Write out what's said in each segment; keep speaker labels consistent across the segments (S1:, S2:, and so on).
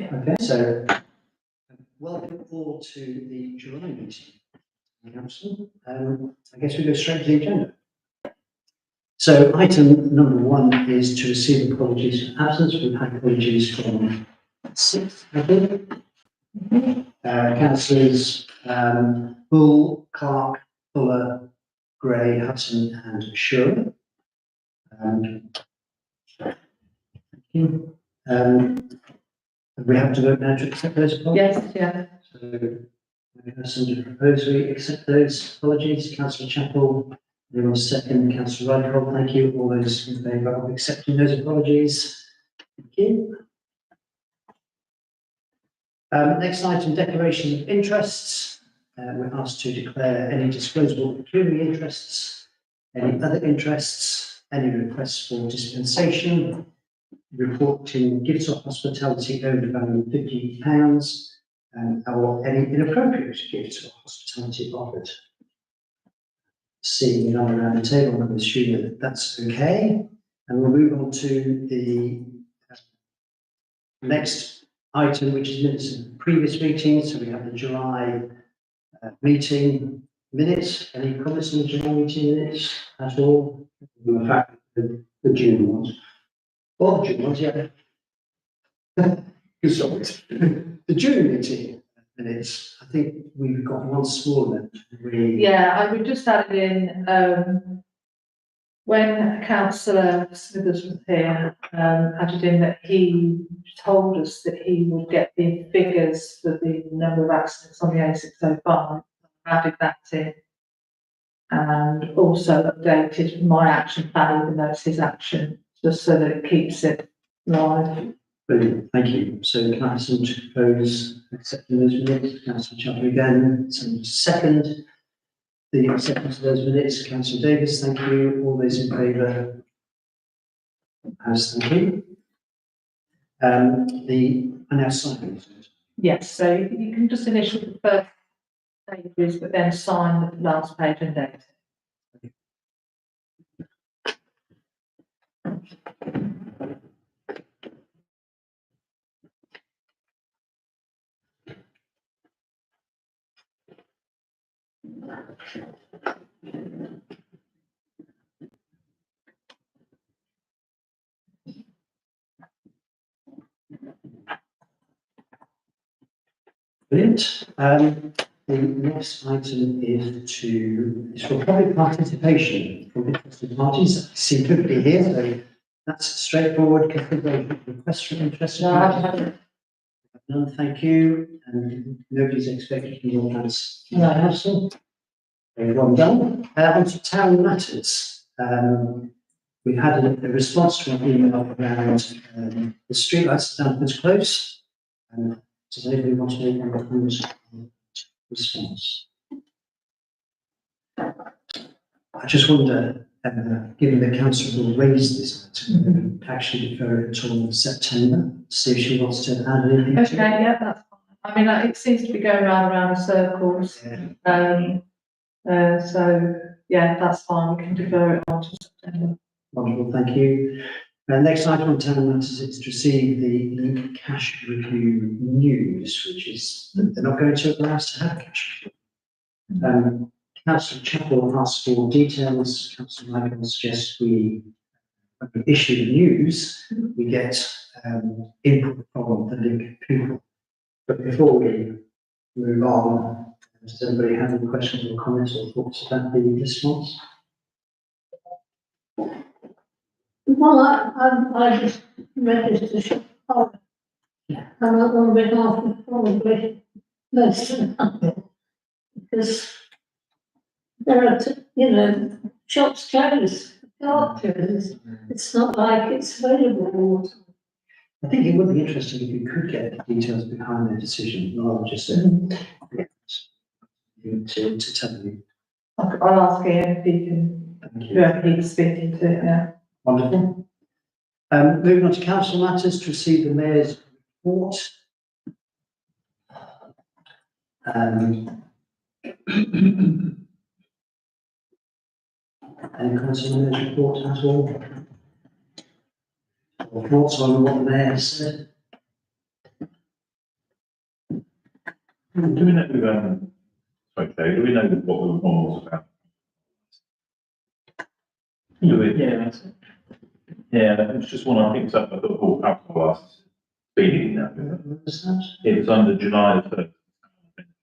S1: Okay, so welcome all to the July meeting. Council. I guess we go straight to the agenda. So item number 1 is to receive apologies for absence. We've had apologies from 6, I think. Councillors Bull, Clark, Fuller, Gray, Hudson and Shure. Thank you. We have to vote now to accept those apologies?
S2: Yes, yeah.
S1: So, the person to propose we accept those apologies, Councillor Chapel, anyone second, Councillor Rydell, thank you. All those in favour of accepting those apologies? Thank you. Next item, declaration of interests. We're asked to declare any disclosable pecuniary interests, any other interests, any requests for dispensation, reporting gifts of hospitality over the value of £50, or any inappropriate gifts of hospitality offered. Seeing none around the table, I'm assuming that that's okay. And we'll move on to the next item, which is minutes of the previous meeting. So we have the July meeting minutes. Any comments on the July meeting minutes at all? In fact, the June ones. Or the June ones, yeah. Sorry. The June meeting minutes, I think we've got one small amendment.
S2: Yeah, I would just add in, when Councillor Smithers was here, added in that he told us that he would get the figures for the number of accidents on the A605. Added that in. And also updated my action plan, even though it's his action, just so that it keeps it live.
S1: Brilliant, thank you. So can I have someone to propose accepting those minutes? Councillor Chapel again, someone to second the acceptance of those minutes. Councillor Davis, thank you. All those in favour? Thank you. I now sign these.
S2: Yes, so you can just initial the first pages, but then sign the last page and date.
S1: Brilliant. The next item is for public participation from interested parties. I see nobody here, so that's straightforward. Consideration request from interested parties. None, thank you. And nobody's expected to be on hands.
S2: No.
S1: Very well done. On to town matters. We had a response to an email around the streetlights at Danfords Close. Does anybody want to make a comment on response? I just wonder, given the council will raise this item, actually defer it until September, see if she wants to add anything.
S2: Okay, yeah, that's fine. I mean, it seems to be going round in circles.
S1: Yeah.
S2: So, yeah, that's fine. We can defer it on to September.
S1: Wonderful, thank you. Next item on town matters is to receive the Link Cash Review news, which is that they're not going to allow us to have cash review. Councillor Chapel asked for details. Councillor Michael suggests when we issue the news, we get input from the Link people. But before we move on, does anybody have any questions or comments or thoughts about the response?
S3: Well, I just registered and on behalf of probably most of them, because there are, shops closed, car closed. It's not like it's available all the time.
S1: I think it would be interesting if you could get the details behind their decision, rather than just to tell you.
S2: I'll ask him if he can, whoever he's speaking to, yeah.
S1: Wonderful. Moving on to council matters, to receive the mayor's report. Any council mayor's report at all? Or thoughts on what the mayor said?
S4: Do we know, sorry, Dave, do we know what the one was about? Do we?
S5: Yeah, that's it.
S4: Yeah, it's just one I picked up, I thought, oh, alcohol license. Speeding now.
S1: What's that?
S4: It was under July the 1st.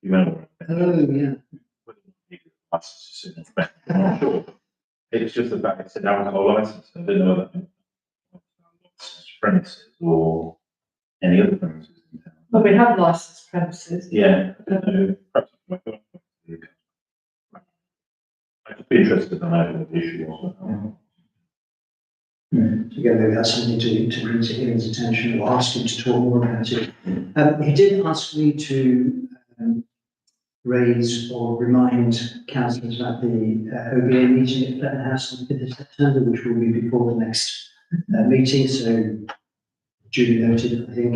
S4: You remember?
S1: Oh, yeah.
S4: Licenses, I'm not sure. It's just the fact it said alcohol license, I didn't know that. Premises or any other premises in town.
S2: Well, we have licensed premises.
S4: Yeah, I don't know, perhaps. I'd be interested to know what the issue was.
S1: Again, maybe that's something to bring to his attention or ask him to talk more about it. He did ask me to raise or remind councillors about the OBA meeting at Fletton House on the 5th of September, which will be before the next meeting, so duly noted, I think.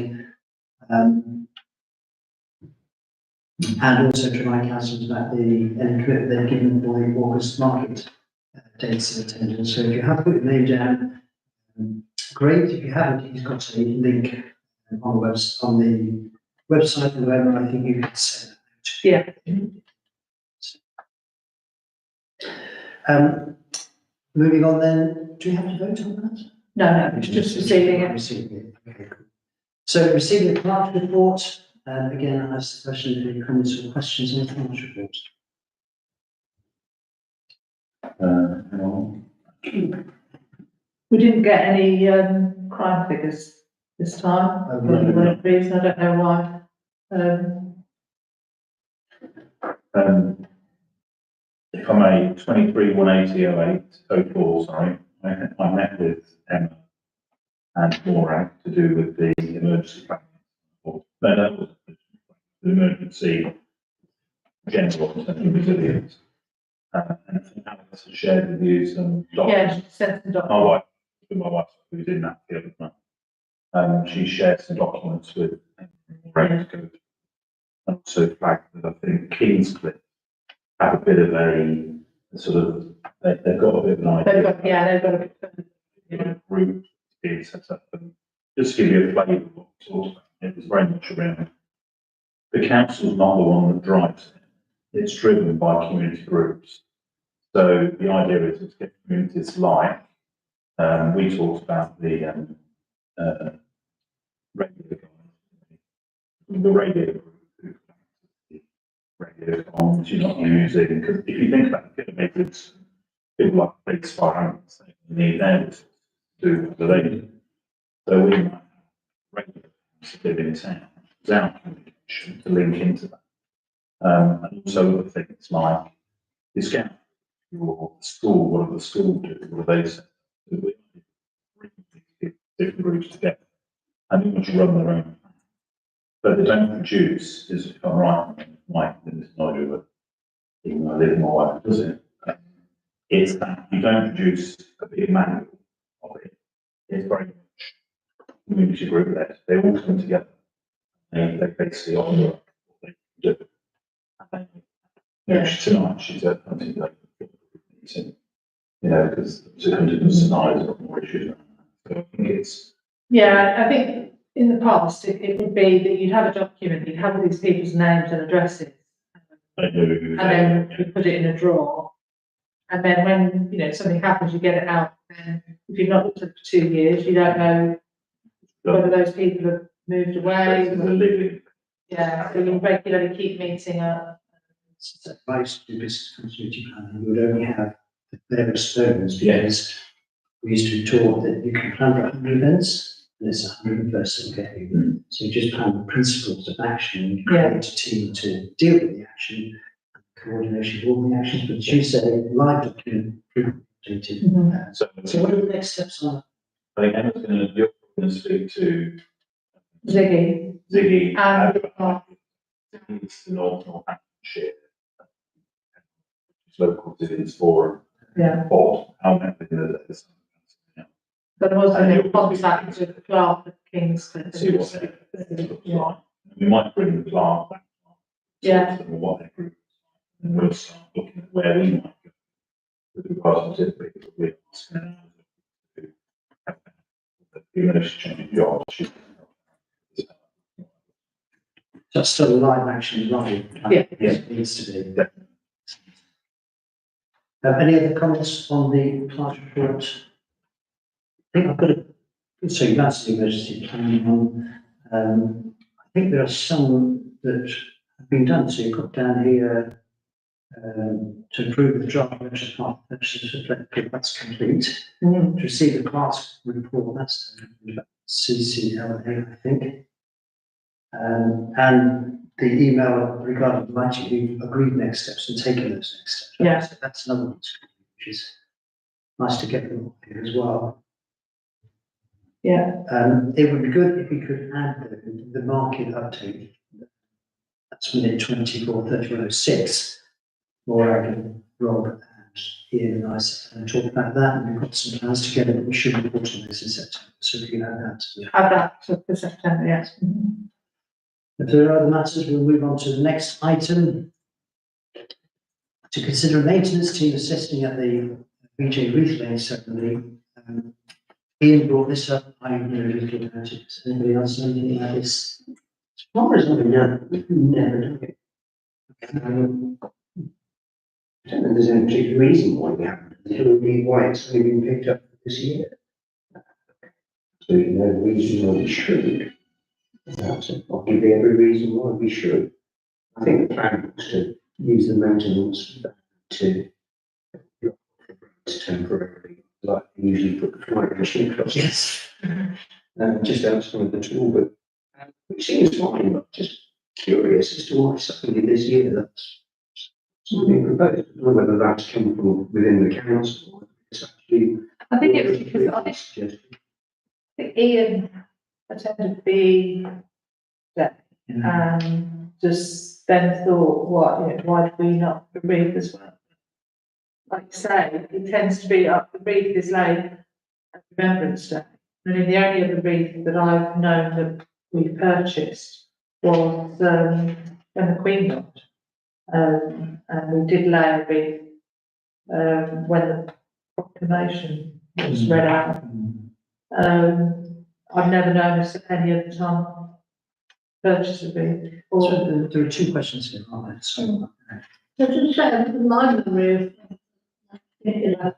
S1: And also to remind councillors about the any commitment they've given for the August market dates of attendance. So if you have put your name down, great. If you haven't, he's got a link on the website or wherever. I think you can send that out.
S2: Yeah.
S1: Moving on then, do we have to vote on that?
S2: No, it's just receiving it.
S1: Receiving it, okay, cool. So receiving the clerk's report, again, I ask the question, any comments or questions on the clerk's report?
S4: Hang on.
S2: We didn't get any crime figures this time,
S1: Oh,
S2: for
S1: no.
S2: whatever reason, I don't know why.
S4: If I may, 23-180-08-04, sorry, I met with Emma and Maura to do with the emergency planning. No, that was the emergency general and resilience. And I think Alex has shared with you some
S2: Yeah,
S4: documents.
S2: she sent the
S4: My
S2: document.
S4: wife, who's in that field, she shared some documents with Maura to go. And also flagged that I think Kingscliff have a bit of a sort of, they've got a bit of an idea.
S2: They've got a bit further.
S4: Yeah, group being set up, and just to give you a flavour of what we talked about, it was very much around the council's not the one that drives it, it's driven by community groups. So the idea is to get communities like, we talked about the radio guys, the radio group, radio comms you're not using, because if you think about the kilometres, people like police, fire ambulance, they need theirs to do the radio. So we might have radio to live in town, without communication to link into that. And also other things like discount or school, what do the school do, what do they say? We bring different groups together and they want to run their own. But they don't produce, is if I'm right, Mike, in this idea, but even though I live in my wife, does it? It's that you don't produce a big manual of it. It's very much community group led. They all come together. They basically offer what they do. And then, tonight she's at hunting day meeting, because 209 has got more issues around that. So I think it's.
S2: Yeah, I think in the past, it would be that you'd have a document, you'd have all these people's names and addresses.
S4: They know who
S2: And then you put it in a drawer. And then when, something happens, you get it out. And if you've not looked at it for 2 years, you don't know whether those people have moved away. Yeah, so you regularly keep meeting up.
S1: So if I used to do business continuity planning, we would only have the various zones, because we used to be taught that you can plan for 100 events, and it's 100 person okay. So you just plan the principles of action, and you create a team to deal with the action, coordination of all the actions, but as you say, live document, updated. So what are the next steps on?
S4: I think Emma's going to speak to
S2: Ziggy.
S4: Ziggy
S2: And
S4: it's the Northamptonshire local citizens forum.
S2: Yeah.
S4: Or how many this.
S2: But also in contact with the clerk of Kingscliff.
S4: See what they look like. We might bring the clerk back.
S2: Yeah.
S4: Or what their group is. And we'll start looking at where we might go. With regards to the people we ask. The change jobs.
S1: That's still a live action, right?
S2: Yeah.
S1: It needs to be. Any other comments on the plant report? I think I've got so you've answered the emergency planning one. I think there are some that have been done, so you've got down here, to approve the draft electric park purchase reflective, that's complete. To receive the class report, that's CCLA, I think. And the email regarding lighting, we've agreed next steps and taken those next steps.
S2: Yeah.
S1: So that's another one, which is nice to get them here as well.
S2: Yeah,
S1: It would be good if we could add the market update. That's minute 24:31:06. Or I can Rob and Ian and I sit and talk about that, and we've got some plans together, but we should report on this in September, so we can add that.
S2: add that for September, yes.
S1: If there are other matters, we'll move on to the next item. To consider a maintenance team assisting at the BJ Ruth Lane ceremony. Ian brought this up, I know little about it. Does anybody else know anything about this?
S5: As far as I know, we've never done it. I don't know if there's any particular reason why we haven't, particularly why it's only been picked up this year. So no reason why we should. Perhaps I'll give you every reason why we should. I think the plan was to use the maintenance to temporarily, like they usually put the flight machine across.
S1: Yes.
S5: Just outside the tool, but it seems fine, but just curious as to why suddenly this year that's something proposed. I don't know whether that's come from within the council or it's actually.
S2: I think it was because I think Ian attended the day and just then thought, what, you know, why do we not read as well? Like you say, it tends to be up, the wreath is laid at Remembrance Day. I mean, the only other wreath that I've known that we purchased was when the Queen died. And we did lay a wreath when the proclamation was read out. I've never known us at any other time purchase a wreath.
S1: So there are two questions here, aren't there? So,
S3: So to say, my memory of particular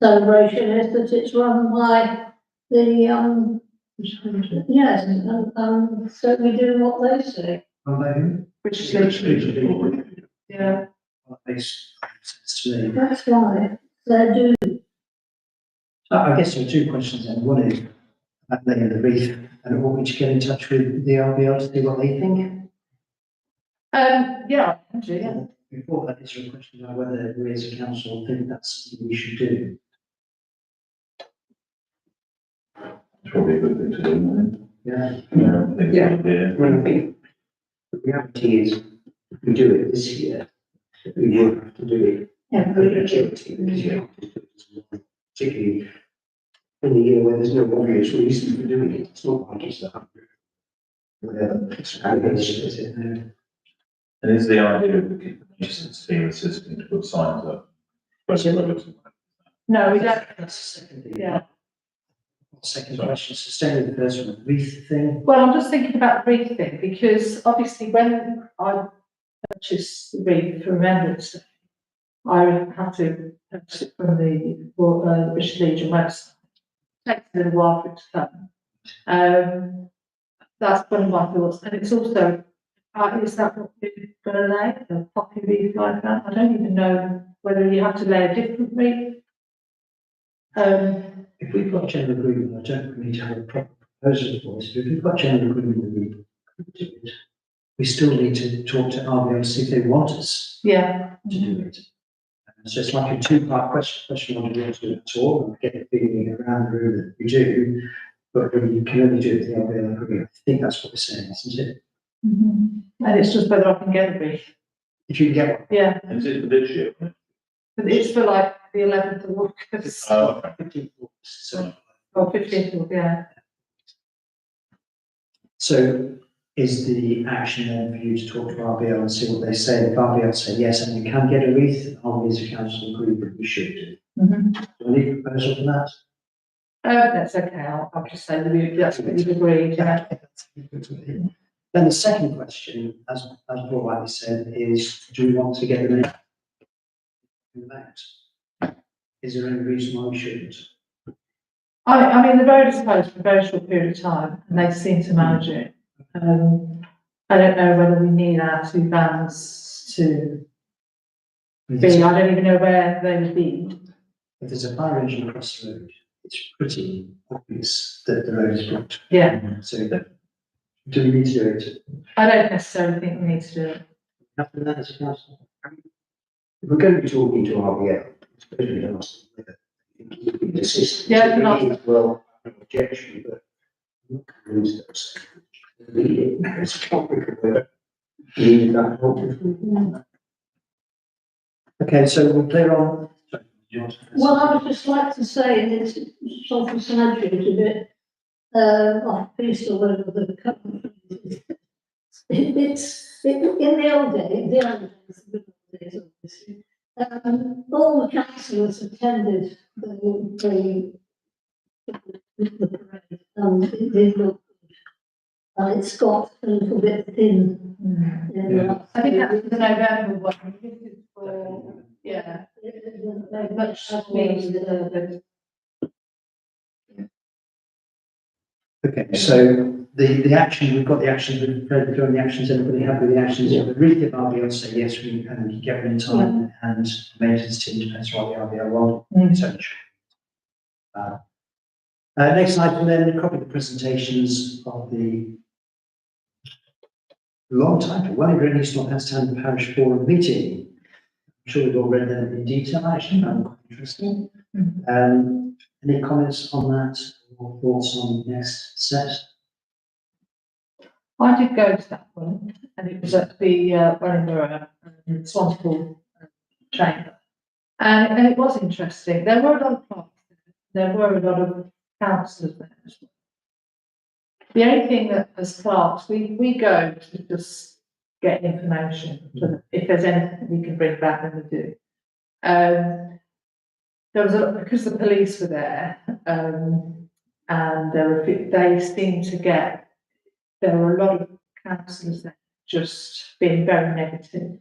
S3: celebration is that it's run by the, yes, so we do what they say.
S2: British
S4: British
S2: Legion.
S4: Legion.
S2: Yeah.
S1: That makes sense to me.
S3: That's right, they do.
S1: I guess there are two questions then. One is about laying the wreath, and want me to get in touch with the RBL to see what they think.
S2: Yeah, actually, yeah.
S1: Before that, is there a question about whether we as a council think that's something we should do?
S4: It's probably a good thing to do, isn't
S1: Yeah.
S4: it? I think it's a good idea.
S5: Well, I think the reality is, if we do it this year, we will have to do it
S3: Every year.
S5: because you have to do it, particularly in a year where there's no obvious reason for doing it. It's not like it's the 100th. Whatever. And it's,
S4: And is the idea of the maintenance team assisting to put signs up?
S2: No, we don't.
S1: That's the second thing.
S2: Yeah.
S1: Second question, so staying with the first one, wreath thing.
S2: Well, I'm just thinking about the wreath thing because obviously when I purchased the wreath for Remembrance Day, I have to purchase it from the British Legion website. It takes a little while for it to come. That's one of my thoughts, and it's also, is that what you're going to lay, a poppy wreath like that? I don't even know whether you have to lay a different wreath.
S1: If we've got general agreement, I don't need to have a proper proposal for this, but if we've got general agreement that we could do it, we still need to talk to RBL, see if they want us
S2: Yeah.
S1: to do it. So it's like a two-part question on do we do it at all, and get the feeling around the room that we do, but we can only do it with the RBL agreement. I think that's what we're saying, isn't it?
S2: And it's just whether I can get a wreath.
S1: If you can get one.
S2: Yeah,
S4: Is it for this year?
S2: but it's for like the 11th of August
S4: Oh, okay.
S1: 15th of August, so.
S2: or 15th of, yeah.
S1: So is the action then for you to talk to RBL and see what they say? If RBL say yes, and we can get a wreath, are we as a council agree that we should do? Do we need a proposal for that?
S2: That's okay, I'll just say that that's what you've agreed, yeah.
S1: Then the second question, as Paul rightly said, is do we want to get them out? Is there any reason why we shouldn't?
S2: I mean, the road is closed for a very short period of time and they seem to manage it. I don't know whether we need our 2 vans to be, I don't even know where they would be.
S1: If there's a fire engine across the road, it's pretty obvious that the road is blocked.
S2: Yeah,
S1: So do we need to do it?
S2: I don't necessarily think we need to do it.
S1: Nothing that is council.
S5: If we're going to be talking to RBL, it's supposed to be asked whether the assistance.
S2: Yeah, you can ask.
S5: Well, no objection, but I'm not convinced that's. Read it, it's a topic of need that help.
S1: Okay, so we're clear on. Sorry, do you want to-
S3: Well, I would just like to say, and it's sort of sad a bit, off piece or whatever the company. In the old days, obviously, all the councillors attended the parade, it did look good. It's got a little bit thin. in the last
S2: I think that's
S3: few
S2: the November one. This is for, yeah,
S3: years.
S2: much needed.
S1: Okay, so the action, we've got the actions, we've read through the actions, everybody happy with the actions?
S5: Yeah.
S1: The read the RBL say yes, we can get them in time and the maintenance team depends on what the RBL want. So, next item then, a copy of the presentations of the long title, Wellingborough East Northampton Parish Forum meeting. I'm sure we've all read them in detail, actually, found them quite interesting. Any comments on that or thoughts on the next set?
S2: I did go to that one and it was at the Wellingborough Swanspool Chamber. And it was interesting. There were a lot of clerks, there were a lot of councillors there as well. The only thing that as clerks, we go to just get information. So if there's anything we can bring back, then we do. There was because the police were there, and they seemed to get, there were a lot of councillors there just being very negative.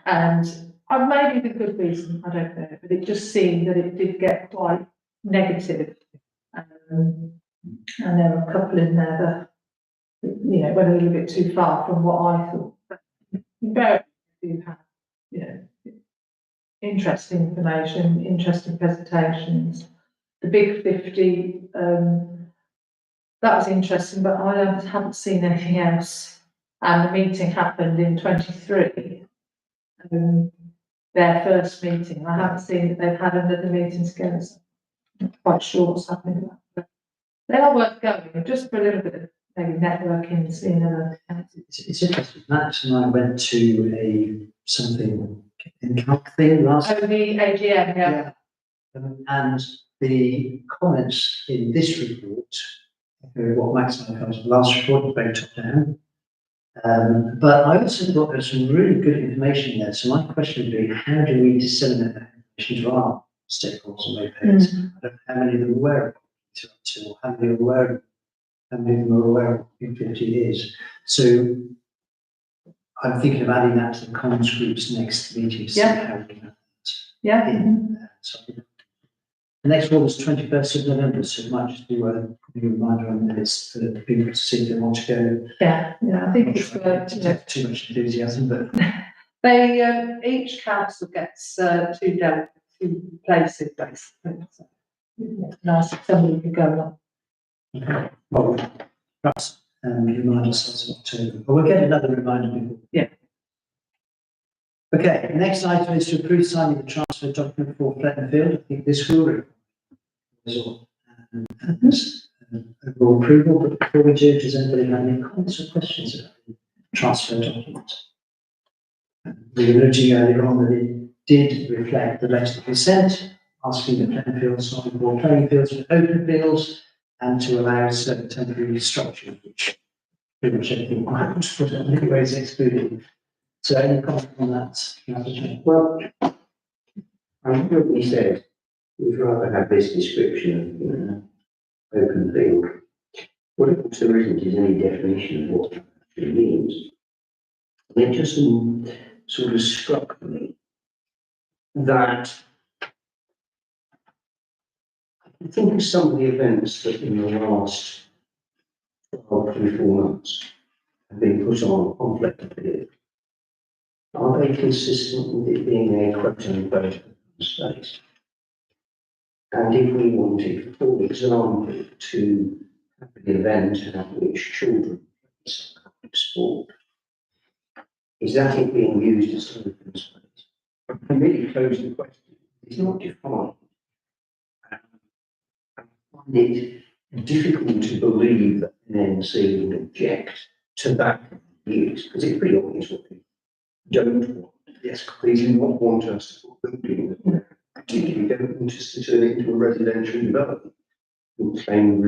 S2: And maybe the good reason, I don't know, but it just seemed that it did get quite negative. And there were a couple in there that, you know, went a little bit too far from what I thought. But very do have, you know, interesting information, interesting presentations. The Big 50, that was interesting, but I haven't seen anything else. And the meeting happened in 23. Their first meeting. I haven't seen that they've had another meeting together. So I'm not quite sure what's happening. But they are worth going, just for a little bit of maybe networking, seeing other councils.
S1: It's interesting. Max and I went to something in Calc thing last.
S2: Oh, the AGM, yeah.
S1: And the comments in this report, what Max and I covered in the last report, very top down. But I also thought there was some really good information there. So my question would be, how do we disseminate that information to our stakeholders and ratepayers? I don't know how many of them are aware of it, or how many are aware of, how many of them are aware of what Big 50 is. So I'm thinking of adding that to the Commons groups next meeting to see
S2: Yeah.
S1: how we can have that
S2: Yeah.
S1: in there. So the next one was 21st of November, so it might just be worth putting a reminder on the list for the people to see if they want to go.
S2: Yeah, I think it's
S1: Not sure if it's too much enthusiasm, but
S2: they, each council gets, two places basically. So, yeah, nice if somebody could go along.
S1: well, perhaps remind ourselves of October. But we'll get another reminder before.
S2: Yeah.
S1: Okay, the next item is to approve signing the transfer document for Flettonfield. I think this will require overall approval, but before we do, does anybody have any comments or questions about the transfer document? We were noting earlier on that it did reflect the letter that we sent, asking the Flettonfields not to board playing fields but open fields, and to allow certain temporary structures, which pretty much everything was, but in many ways excluded. So any comment on that?
S5: Well, I think what we said, we'd rather have this description of, open field. What if there isn't any definition of what that actually means? And it just sort of struck me that I think of some of the events that in the last 12, 24 months have been put on Fleck Field. Are they consistent with it being a quote-unquote open space? And if we wanted, for example, to have an event at which children play some kind of sport, is that it being used as an open space? I can really pose the question. It's not defined. I find it difficult to believe that an NC would object to that use, because it's pretty obvious what they don't want. Yes, they do not want us to put buildings there. Particularly don't want us to turn it into a residential development. And claim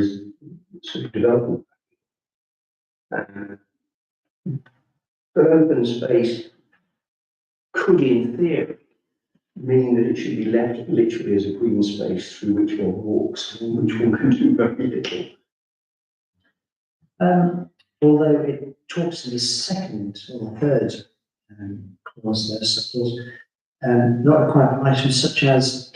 S5: sort of development. But open space could, in theory, mean that it should be left literally as a green space through which one walks, and which one can do very little.
S1: Although it talks in the second or third clause there, suppose, not required items such as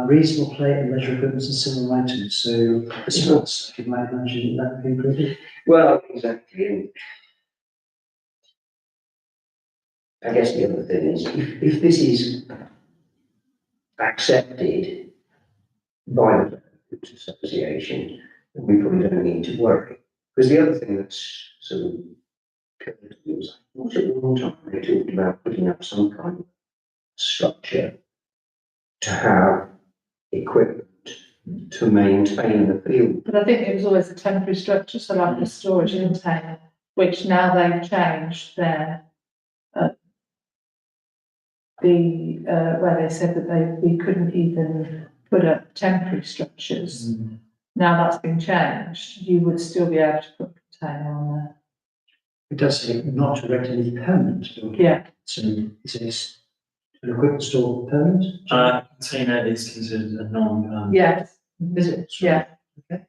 S1: reasonable play and leisure equipment and similar items. So the sports, you might imagine that would be included.
S5: Well, exactly. And I guess the other thing is, if this is accepted by the Groups Association, then we probably don't need to worry. Because the other thing that's sort of occurred to me was, not at one time they talked about putting up some kind of structure to have equipment to maintain the field.
S2: But I think it was always a temporary structure, so like a storage container, which now they've changed their where they said that we couldn't even put up temporary structures. Now that's been changed, you would still be able to put a container on there.
S1: It does say not to erect any permanent building.
S2: Yeah.
S1: So is it an equipment store permanent?
S6: Container is considered a non,
S2: Yes,
S1: Is it?
S2: yeah.
S1: Okay.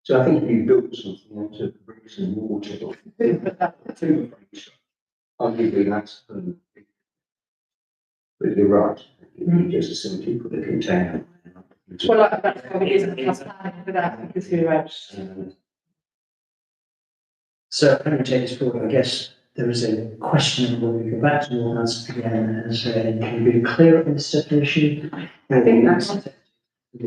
S5: So I think if you built something out of bricks and mortar or timber frames, arguably that's permanent. But you're right, you just simply put a container.
S2: Well, that's probably isn't just planning for that because who else?
S1: So I'm going to take this forward. I guess there is a question whether we go back to the once again and say, can we be clear on this definition?
S5: I think that's the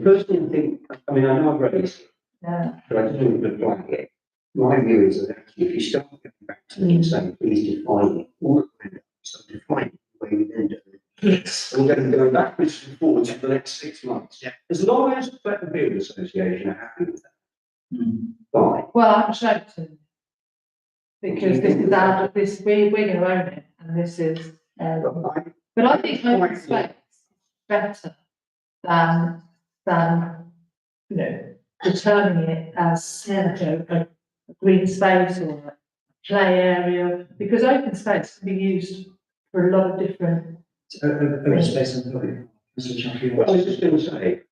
S5: personal thing. I mean, I know I've raised it,
S2: Yeah.
S5: but I don't want to flag it. My view is that actually, if you start going back to it and saying, please define it, all the way start defining it the way we then do it. We're going to go backwards and forwards for the next 6 months.
S1: Yeah.
S5: As long as the Fleck Field Association are happy with that. Fine.
S2: Well, I'm certain. Because this is we're going to own it, and this is, but I think open space is better than, you know, determining it as, you know, a green space or a play area, because open space can be used for a lot of different.
S1: Open space and public. Mr. Chappie.
S5: Well, I was just going to say,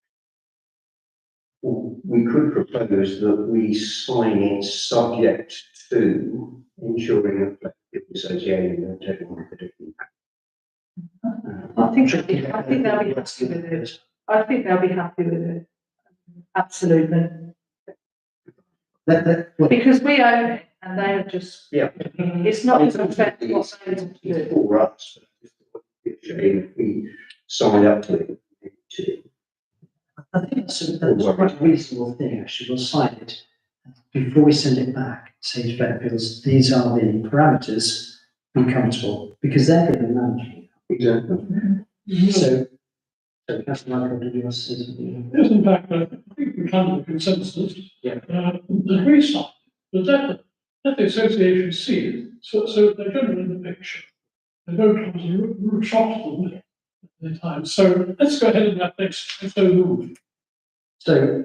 S5: we could propose that we sign it subject to ensuring that Fleck Field Association don't take on the different.
S2: I think they'll be happy with it. I think they'll be happy with it. Absolutely.
S1: Well,
S2: Because we own it and they are just,
S5: Yeah.
S2: it's not
S5: It's
S2: affect what they want to do.
S5: for us. If we sign up to it.
S1: I think that's quite a reasonable thing, actually. We'll sign it before we send it back. Say to Beckfields, these are the parameters, be comfortable, because they're going to manage it.
S5: Exactly.
S1: So Councillor Michael, did you want to say something?
S7: Yes, in fact, I think we come to a consensus.
S5: Yeah.
S7: The green side, but let the association see it, so they don't in the picture. They don't cause a shock to them at the time. So let's go ahead and that next, so move.
S1: So,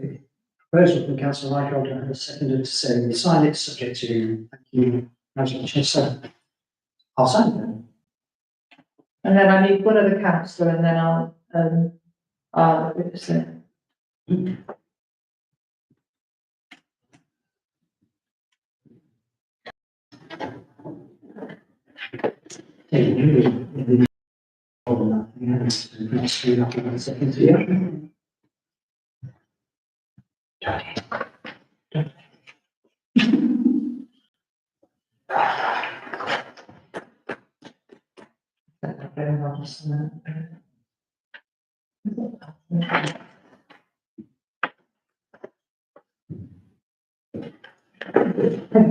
S1: proposal from Councillor Michael, and a seconded to say we sign it subject to, thank you, Councillor Chester. I'll sign it then.
S2: And then I need one other councillor and then I'll witness it.
S3: Thank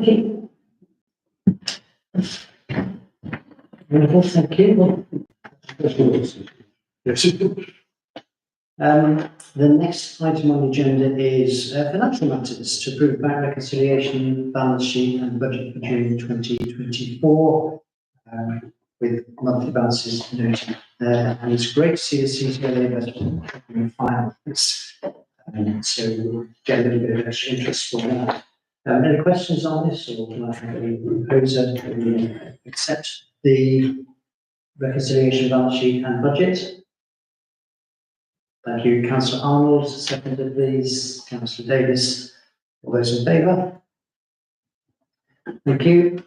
S3: you.
S1: Wonderful, thank you. The next item on the agenda is financial matters to approve bank reconciliation, balance sheet and budget for June 2024, with monthly balances noted there. And it's great to see the CTLA investment in finance. So we'll get a little bit of extra interest for that. Any questions on this, or can I have a proposer to accept the reconciliation, balance sheet and budget? Thank you, Councillor Arnold, seconded these, Councillor Davis. All those in favour? Thank you.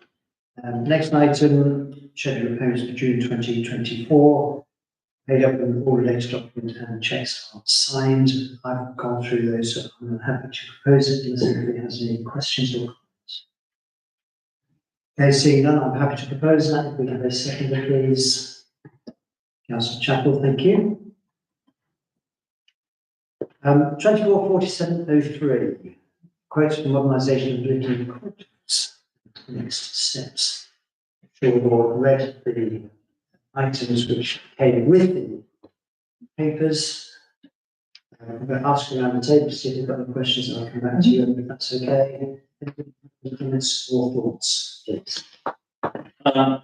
S1: Next item, schedule of payments for June 2024. Paid up with all related documents and checks are signed. I've gone through those, so I'm happy to propose it unless anybody has any questions or comments. Okay, seeing none, I'm happy to propose that. If we have a seconder, please. Councillor Chapel, thank you. 244703, quotes for modernisation of Luton Courthouse. Next steps. I'm sure you've all read the items which came with the papers. I'm going to ask around the table to see if you've got any questions, and I'll come back to you if that's okay. Any comments or thoughts, please?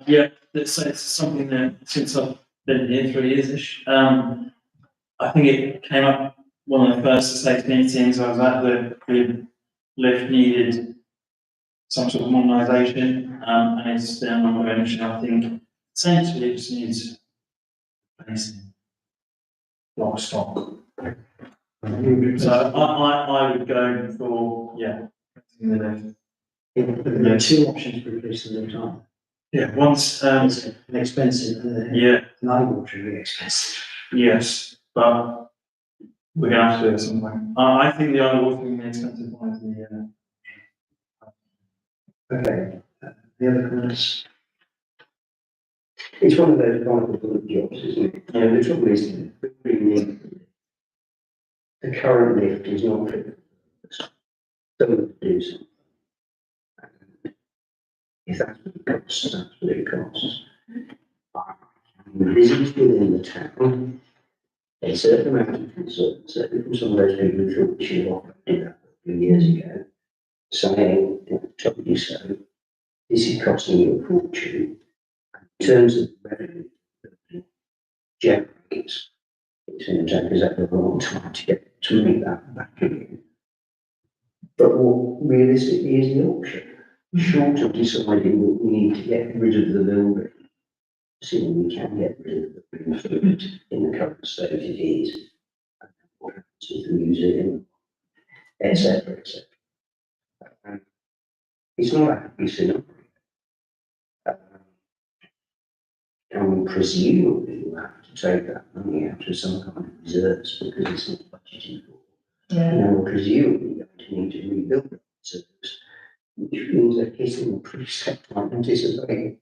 S6: Yeah, it's something that since I've been here 3 years-ish, I think it came up one of the first estate meetings I was at, the lift needed some sort of modernisation, and it's been an ongoing issue. I think essentially it just needs replacing lock stock. So I would go for, yeah, replacing the lift.
S1: There are two options for replacing the lift, aren't
S6: Yeah, once,
S1: there? It's an expensive,
S6: yeah,
S1: and eye-wateringly expensive.
S6: yes, but we're gonna have to do it at some point. I think the other watering the expensive one is the,
S1: Okay, the other comments?
S5: It's one of those vital jobs, isn't it? The trouble is, the current lift is not fit for purpose. Someone to do something. And if that's what it costs, that's what it costs. Business within the town, a certain amount of concern, certainly from some of those people who thought we should have operated that a few years ago, saying, told you so, this is costing you a fortune. In terms of revenue that it generates, it's going to take us a long time to make that back again. But what realistically is the option? Short of deciding that we need to get rid of the building, assuming we can get rid of the building in the current state it is, and what happens with the museum, etc., etc. It's not a happy scenario. And presumably we'll have to take that money out of some kind of reserves because it's not budgeted for. And then we're presumably going to need to rebuild the reserves, which means they're hitting the precept like anticipating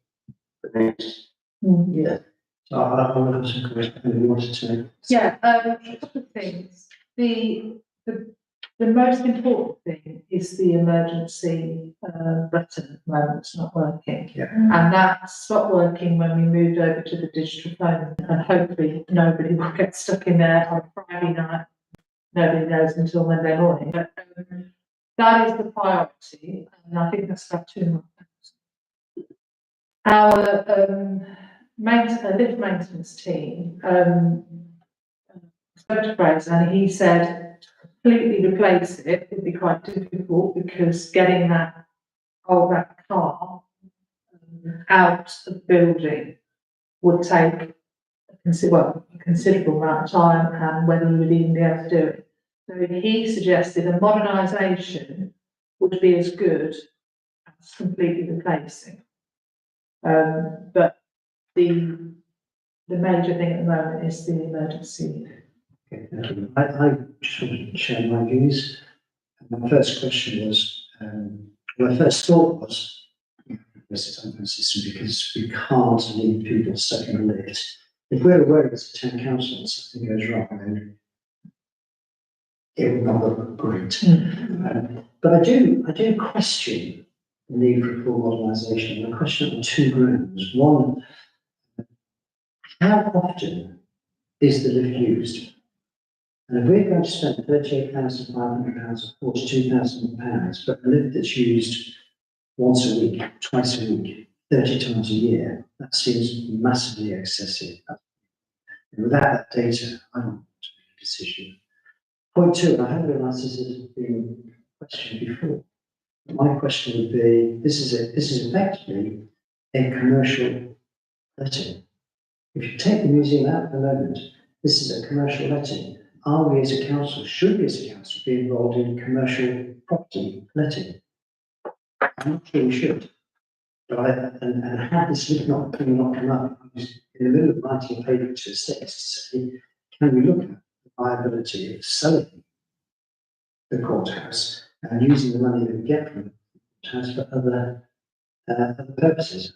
S5: the next year.
S1: So I will have some comments, if you wanted to.
S2: Yeah, a couple of things. The most important thing is the emergency button at the moment, it's not working.
S1: Yeah.
S2: And that stopped working when we moved over to the digital phone, and hopefully nobody will get stuck in there on Friday night. Nobody knows until Monday morning, but that is the priority, and I think that's about £2 million. Our lift maintenance team spoke to Fraser, and he said completely replace it would be quite difficult because getting that car out of the building would take a considerable amount of time, and whether we would even be able to do it. So he suggested a modernisation would be as good as completely replacing. But the major thing at the moment is the emergency.
S1: Okay, thank you. I just wanted to share my views. My first question was, my first thought was, this is a system because we can't leave people stuck in a lift. If we're aware as a town council that something goes wrong, then it would not look great. But I do question the need for full modernisation. I question it on two grounds. One, how often is the lift used? And if we're going to spend £38,500 or £42,000, but a lift that's used once a week, twice a week, 30 times a year, that seems massively excessive. And without that data, I don't want to make a decision. Point two, I have realised this has been questioned before. My question would be, this is effectively a commercial letting. If you take the museum out at the moment, this is a commercial letting. Are we as a council, should we as a council be involved in commercial property letting? I'm not sure we should. But and had this lift not come up, I was in the middle of writing a paper to the States to say, can we look at the viability of selling the courthouse and using the money that we get from the courthouse for other purposes?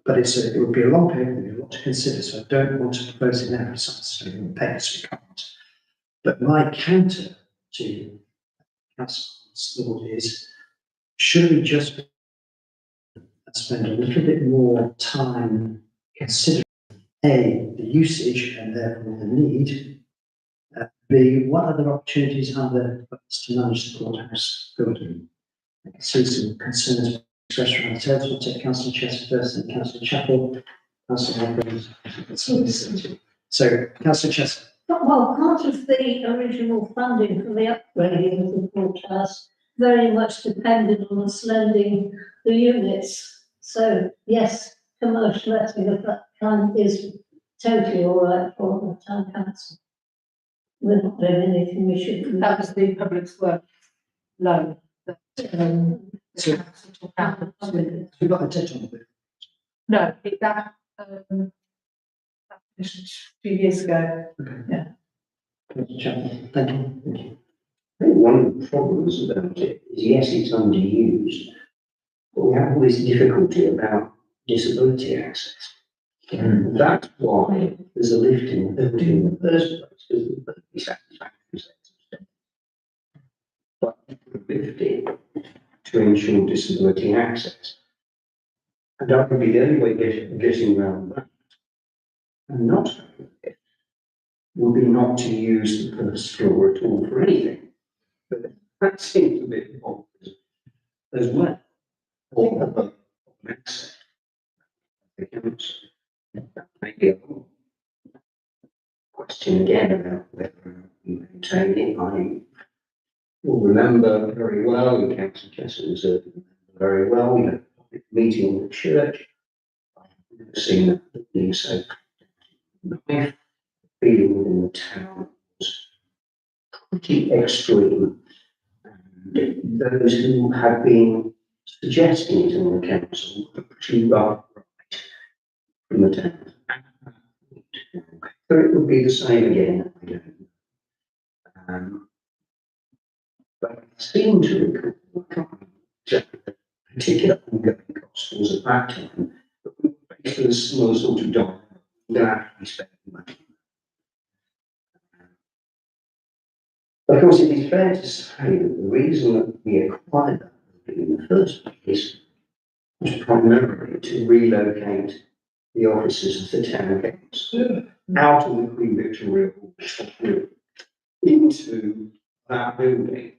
S1: But it would be a long paper, we have a lot to consider, so I don't want to propose it now, it's not on paper, so we can't. But my counter to Councillor's thought is, should we just spend a little bit more time considering A, the usage and therefore the need, B, what other opportunities are there for us to manage the courthouse building? I can see some concerns expressed around the table. We'll take Councillor Chester first and Councillor Chapel, Councillor Hopkins. So, Councillor Chester.
S3: Well, part of the original funding for the upgrading of the courthouse very much depended on us lending the units. So, yes, commercial letting of that kind is totally all right for the town council. We're not doing anything we shouldn't.
S2: That was the public works loan. That, the
S1: So-
S2: council took out.
S1: We've got a debt on it.
S2: No, that finished a few years ago.
S1: Councillor Chapel, thank you. Thank you.
S5: I think one of the problems about it is, yes, it's underused, but we have all this difficulty about disability access. And that's why there's a lift in the building in the first place, because the perfectly satisfactory set. But we lift it to ensure disability access. And that would be the only way getting around that. And not having it would be not to use the first floor at all for anything. But that seems a bit odd as well. Or other access. Maybe a question again about whether we maintain it. I will remember very well, and Councillor Chester was very well, we had a public meeting in the church. I've never seen that being so nice. Feeling within the town was pretty extreme. And those who have been suggesting it in the council were pretty rough from the town. So it would be the same again, I don't know. But I seem to recall that the particular ongoing cost was at that time, but we were faced with a similar sort of dialogue without actually spending money. Of course, it is fair to say that the reason that we acquired that building in the first place was primarily to relocate the offices of the town council out of the Queen Victoria Hall into that building,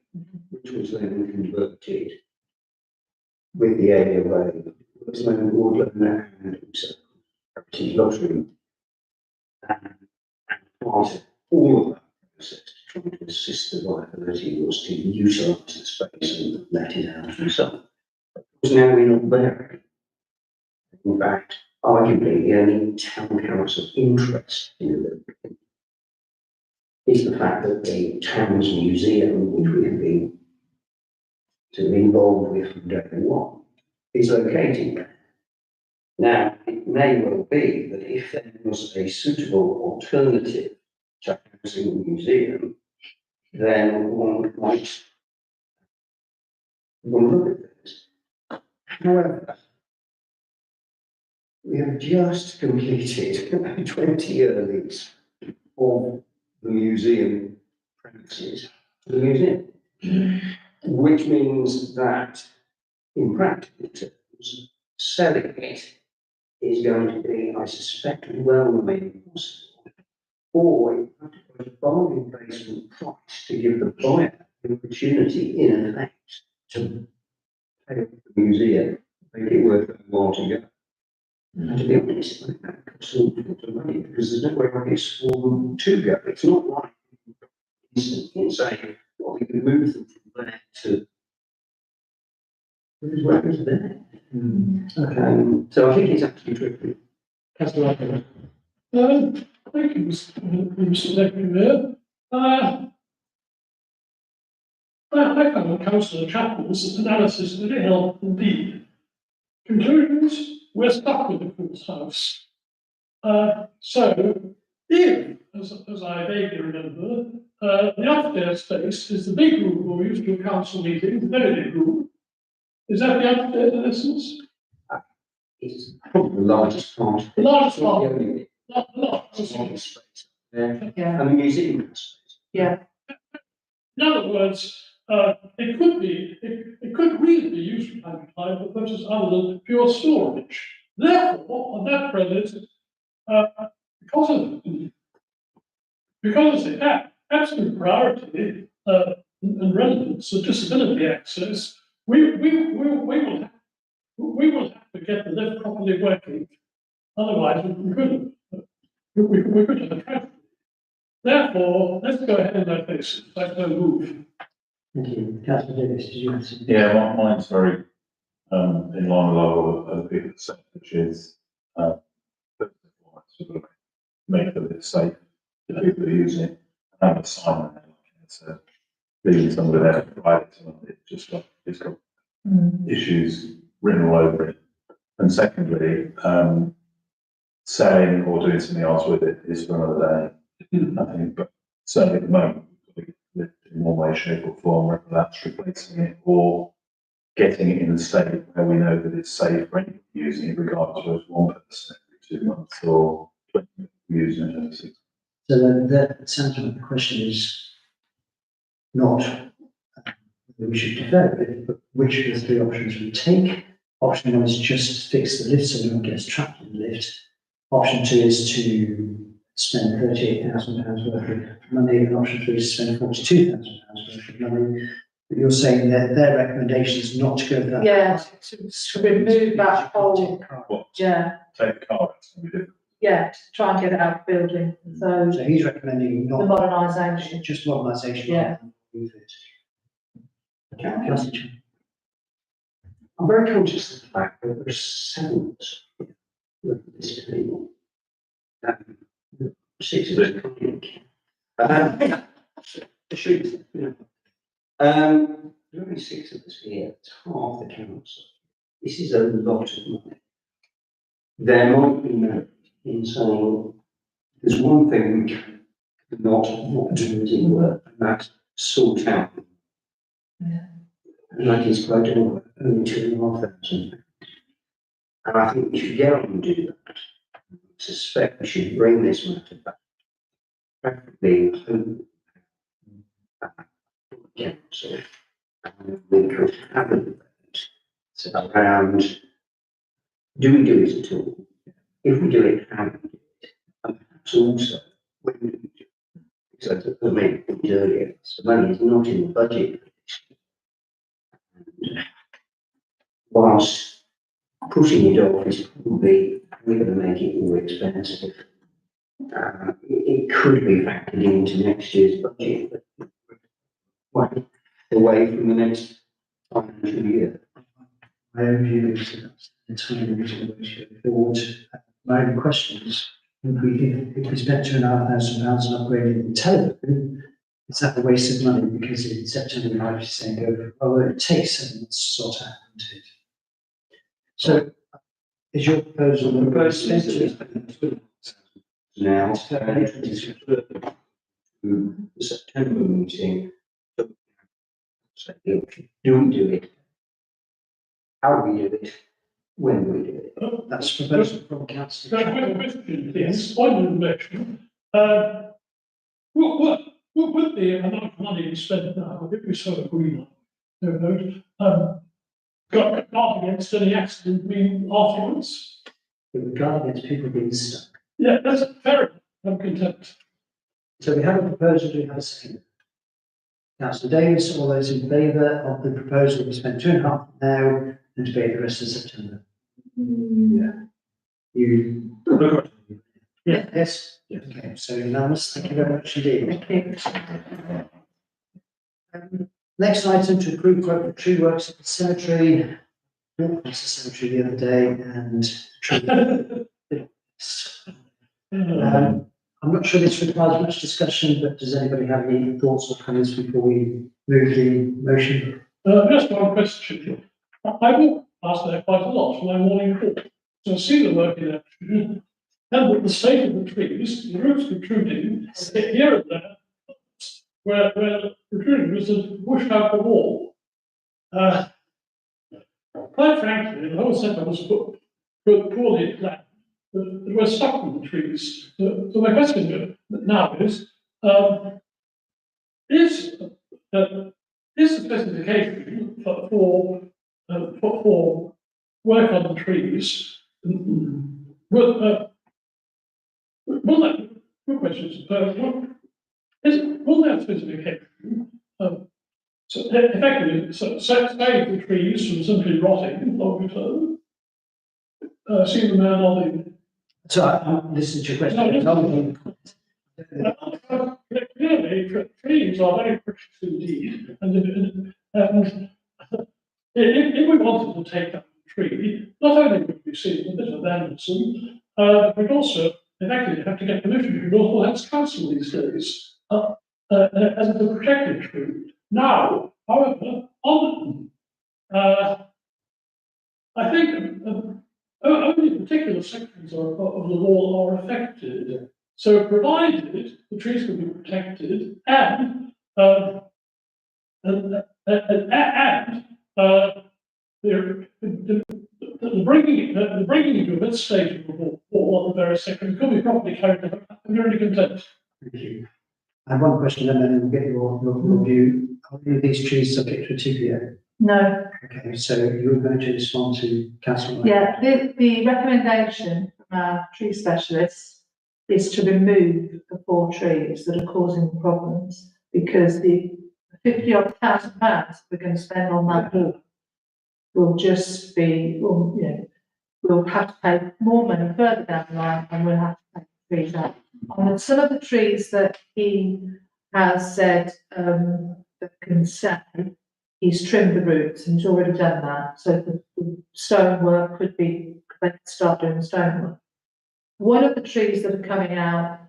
S5: which was then converted with the AOA, was then Woodland and also Heritage Lottery. And part of all of that process, trying to assist the viability, was to utilise the space and let it out and so on. Because now we're not there. In fact, arguably the only town council interest in the building is the fact that the town's museum, which we have been involved with from day one, is located there. Now, it may well be that if there was a suitable alternative to housing the museum, then one might look at this. However, we have just completed a 20-year lease of the museum premises to the museum, which means that in practical terms, selling it is going to be, I suspect, well nigh impossible. Or you have to put a bargain basement price to give the buyer the opportunity, in effect, to pay for the museum, make it worth a while to go. And to be honest, I think that costs an awful lot of money because there's nowhere obvious for them to go. It's not like you can say, well, we can move them from there to where is there.
S1: Okay.
S5: So I think it's actually tricky.
S1: Councillor Rutherford.
S7: Thank you, Mr. Secretary. I found Councillor Chapman's analysis very helpful indeed. Conclusions, we're stuck with the Queen's House. So, if, as I vaguely remember, the upstairs space is the big room where we used to do council meetings, the very big room. Is that the upstairs in essence?
S5: It's probably the largest part.
S7: The largest
S5: It's not
S7: part.
S5: the only bit.
S7: Not,
S5: It's not the space. Yeah.
S2: Yeah,
S5: And the museum has space.
S2: yeah,
S7: in other words, it could really be used from time to time for purposes other than pure storage. Therefore, on that premise, because it had absolute priority and relevance of disability access, we will have to get the lift properly working. Otherwise, we could have a traffic. Therefore, let's go ahead on that basis. That's no move.
S1: Thank you. Councillor Davis, did you have something?
S4: Yeah, mine's very, in line with a lot of other people said, which is, first of all, sort of make the lift safe to people who use it, and have a sign on it, so leaving somebody there private, it's got issues written all over it. And secondly, selling or doing something else with it is for another day, I think, but certainly at the moment, in one way, shape or form, whether that's replacing it or getting it in a state where we know that it's safe for anyone using it, regardless of one person every 2 months or 20 using it every 6 months.
S1: So that sounds like the question is not whether we should develop it, but which of the three options we take. Option one is just fix the lift so no one gets trapped in the lift. Option two is to spend £38,000 worth of money, and option three is to spend £42,000 worth of money. But you're saying that their recommendation is not to go for that.
S2: yeah, to remove that whole, yeah,
S4: Take the car, it's gonna be difficult.
S2: yeah, to try and get it out of the building, so
S1: So he's recommending
S2: the
S1: not,
S2: modernisation.
S1: just modernisation.
S2: Yeah.
S1: rather than remove it. Okay, Councillor Chan.
S5: I'm very conscious of the fact that there's 7 with this table. 6 of us coming in. The shoot, you know. There are only 6 of us here, it's half the council. This is a lot of money. There might be merit in saying, there's one thing we cannot do as it were, and that's sort out.
S2: Yeah.
S5: And that is quoted only £2,500. And I think we should get on and do that. I suspect we should bring this matter back. Preferably, home. Council. And we could have a debate around, do we do it at all? If we do it, how do we do it? And perhaps also, when do we do it? Because as I mentioned earlier, the money is not in the budget. And whilst pushing it off is probably going to make it more expensive, it could be factored into next year's budget, but quite away from the next financial year.
S1: My own view is that that's entirely reasonable way to go forward. My own question is, if we spent £2,500 on upgrading the telephone, is that a waste of money? Because in September, you might be saying, well, it takes 7 months to sort out, isn't it? So is your proposal the
S5: Proposed
S1: proposed
S5: is now,
S1: to
S5: it is referred to the September meeting. So, do we do it? How do we do it? When do we do it?
S1: That's proposal from councillor.
S7: Quick question, please, on your motion, what the amount of money we spend now, if we so agree on, no vote, got against any accident being afterwards?
S1: With regard against people being stuck.
S7: Yeah, that's fair enough, I'm content.
S1: So we have a proposal, do we have a second? Councillor Davis, all those in favour of the proposal to spend 2.5 now and to pay the rest of September? Yeah. You?
S6: Yeah.
S1: Yes? Okay, so unanimous, thank you very much indeed.
S2: Thank you.
S1: Next item to approve quote for tree works at the cemetery. Walked past the cemetery the other day and I'm not sure this requires much discussion, but does anybody have any thoughts or comments before we move the motion?
S7: Just one question. I walk past there quite a lot for my morning walk. So I see the work in action. And with the state of the trees, the roots protruding here and there, where protruding was to push out the wall. Quite frankly, the whole setup was poorly planned. We're stuck with the trees. So my question now is the specification for work on the trees, will that, two questions, will that specification, so effectively, save the trees from simply rotting long term? See the man on the.
S1: So I'm listening to your question.
S7: Clearly, trees are very precious indeed, and if we wanted to take up a tree, not only would we see a bit of vandalism, but also effectively have to get permission from North Wales Council these days, as a protected tree. Now, however, I think only particular sections of the law are affected. So provided the trees can be protected and the bringing into a bit stage of the law on the various sections could be properly carried out. I'm really content.
S1: Thank you. I have one question and then we'll get your view. Are any of these trees subject to a TPO?
S2: No,
S1: Okay, so you're going to respond to councillor.
S2: yeah, the recommendation from our tree specialists is to remove the 4 trees that are causing problems, because the 50-odd thousand pounds we're going to spend on that walk will just be, we'll have to pay more money further down the line and we'll have to take the trees out. On some of the trees that he has said that can stay, he's trimmed the roots and he's already done that. So the stonework could be, they could start doing the stonework. One of the trees that are coming out,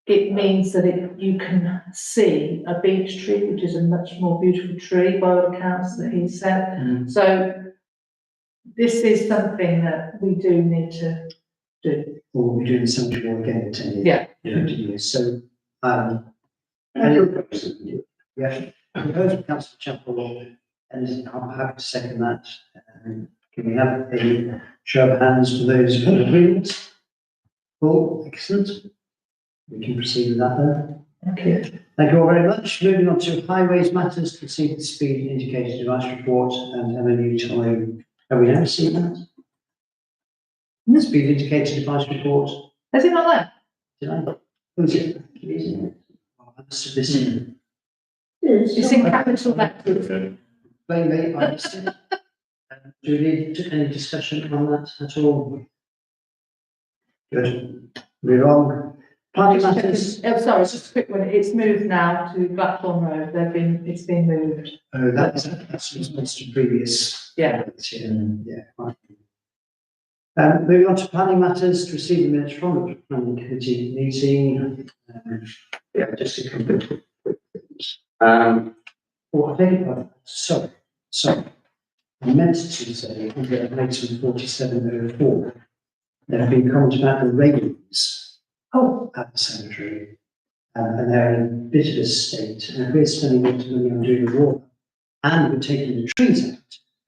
S2: it means that you can see a beech tree, which is a much more beautiful tree by all accounts that he said. So this is something that we do need to do.
S1: We'll be doing the cemetery wall again in 10 years.
S2: Yeah.
S1: 50 years. So,
S5: And
S1: yeah, proposed by councillor Chapel, and I'm happy to second that. Can we have a show of hands for those in agreement? Paul, excellent. We can proceed with that then.
S2: Thank you.
S1: Thank you all very much. Moving on to highways matters, to see the speed indicated device report and MOU time. Have we never seen that? The speed indicated device report.
S2: Is it not
S1: Did I? Who's it? Isn't it? Oh, I must have missed it.
S2: there? It's in capital letters.
S1: Blame me, I missed it. Do we need any discussion on that at all? Good. Move on. Party matters.
S2: Oh, sorry, just a quick one. It's moved now to Blackthorn Road. It's been moved.
S1: Oh, that's response to previous.
S2: Yeah.
S1: Yeah. Fine. Moving on to planning matters, to receive the minutes from the planning committee meeting.
S5: yeah, just a couple of quick things.
S1: Well, I think, sorry. I meant to say, under item 4704, there have been comments about the railings at the cemetery, and they're in a bit of a state, and if we're spending lots of money on doing the wall, and we're taking the trees out,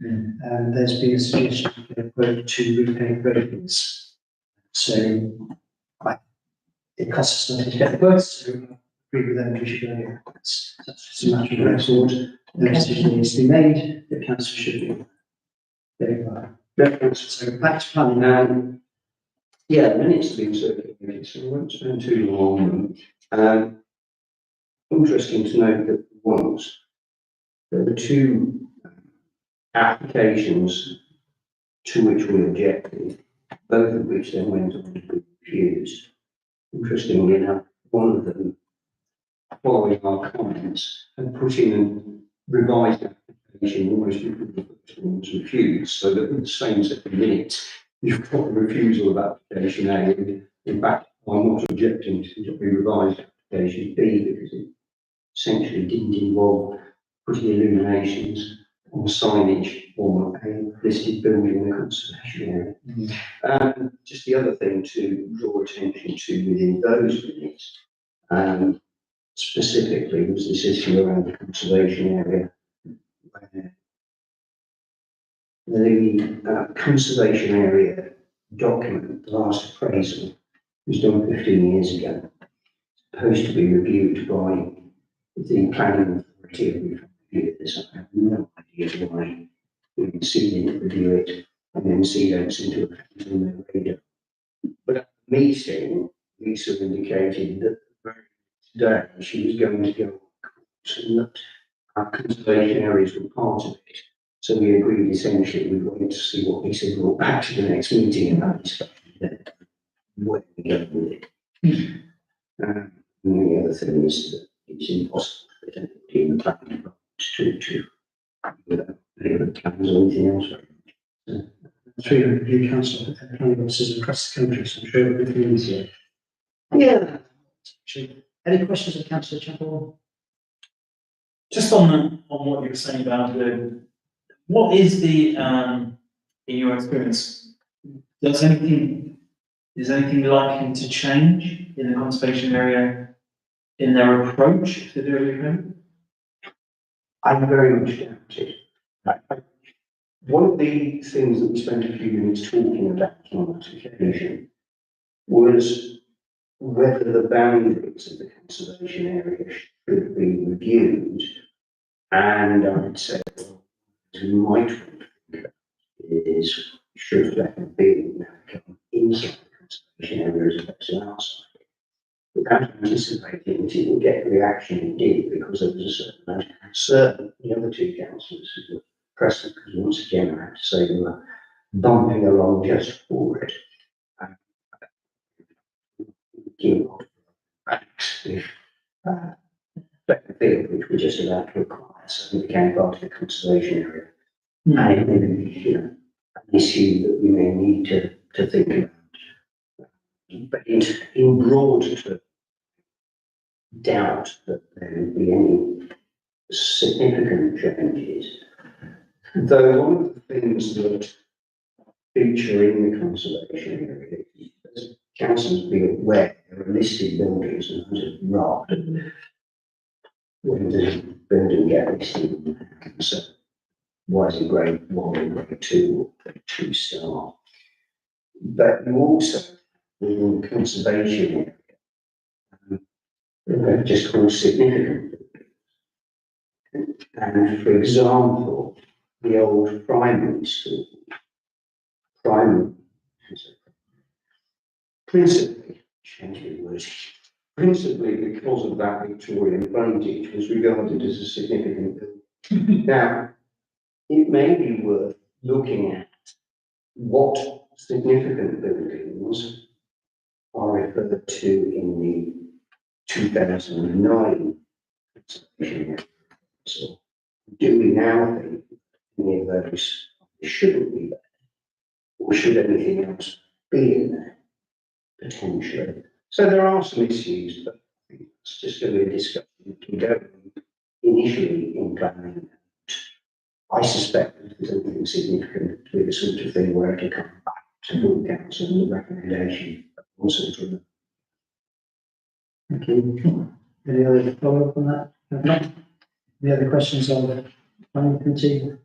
S1: there's been a suggestion to get a quote to repaint railings. So, it costs us nothing to get the quotes, so I agree with them, we should go ahead. That's just a matter of record. The decision needs to be made, the council should be. There you are. So back to planning.
S5: Yeah, the minutes have been circulated, so I won't spend too long on them. Interesting to note that once there were two applications to which we objected, both of which then went on to be refused. Interestingly enough, one of them, following our comments, had put in a revised application almost before the first one was refused, so that in the same set of minutes, you've got a refusal of application A, and in fact, I'm not objecting to the revised application B, because it essentially didn't involve putting illuminations on signage on a listed building in the conservation area. Just the other thing to draw attention to within those minutes, specifically, was this issue around the conservation area, where the conservation area document, the last appraisal, was done 15 years ago, supposed to be reviewed by the planning authority. We've reviewed this. I have no idea why we didn't review it, and then see those into account on their radar. But at the meeting, Lisa indicated that today she was going to go and that our conservation areas were part of it. So we agreed essentially we'd wait to see what Lisa brought back to the next meeting about discussion. Where we go with it. And the other thing is that it's impossible for anybody in the planning department to without any other plans or anything else.
S1: 300 new council planning officers across the country, so I'm sure everything is here.
S5: Yeah.
S1: Any questions of Councillor Chapel?
S6: Just on what you were saying about what is the, in your experience, is anything likely to change in the conservation area in their approach to the area?
S5: I very much doubt it. One of the things that we spent a few minutes talking about on that occasion was whether the boundaries of the conservation area should be reviewed. And I would say, well, we might want to think about is should that be come inside the conservation area as opposed to outside. We can't anticipate that it will get the reaction it did because there was a certain amount. Certainly, the other two councillors who were present, because once again, I have to say, they were bumping along just for it. Second field, which we're just about to acquire, so it became part of the conservation area. And, you know, an issue that we may need to think about. But in broad terms, doubt that there would be any significant changes. Though one of the things that feature in the conservation area, as councils be aware, there are listed buildings and there's a raft. When does a building get listed? So why is it grade 1 and grade 2 or grade 2 star? But you also, within the conservation area, just called significant. And for example, the old primary school, principally, changing words, principally because of that Victorian frontage, was regarded as a significant building. Now, it may be worth looking at what significant buildings are referred to in the 2009 conservation. So, do we now think any of those shouldn't be there? Or should anything else be in there? Potentially. So there are some issues, but I think it's just going to be a discussion we can go initially in planning. I suspect that there's anything significant to be the sort of thing where it'll come back to full council and the recommendation also to.
S1: Thank you. Any other follow-up on that? No? Any other questions on the planning committee?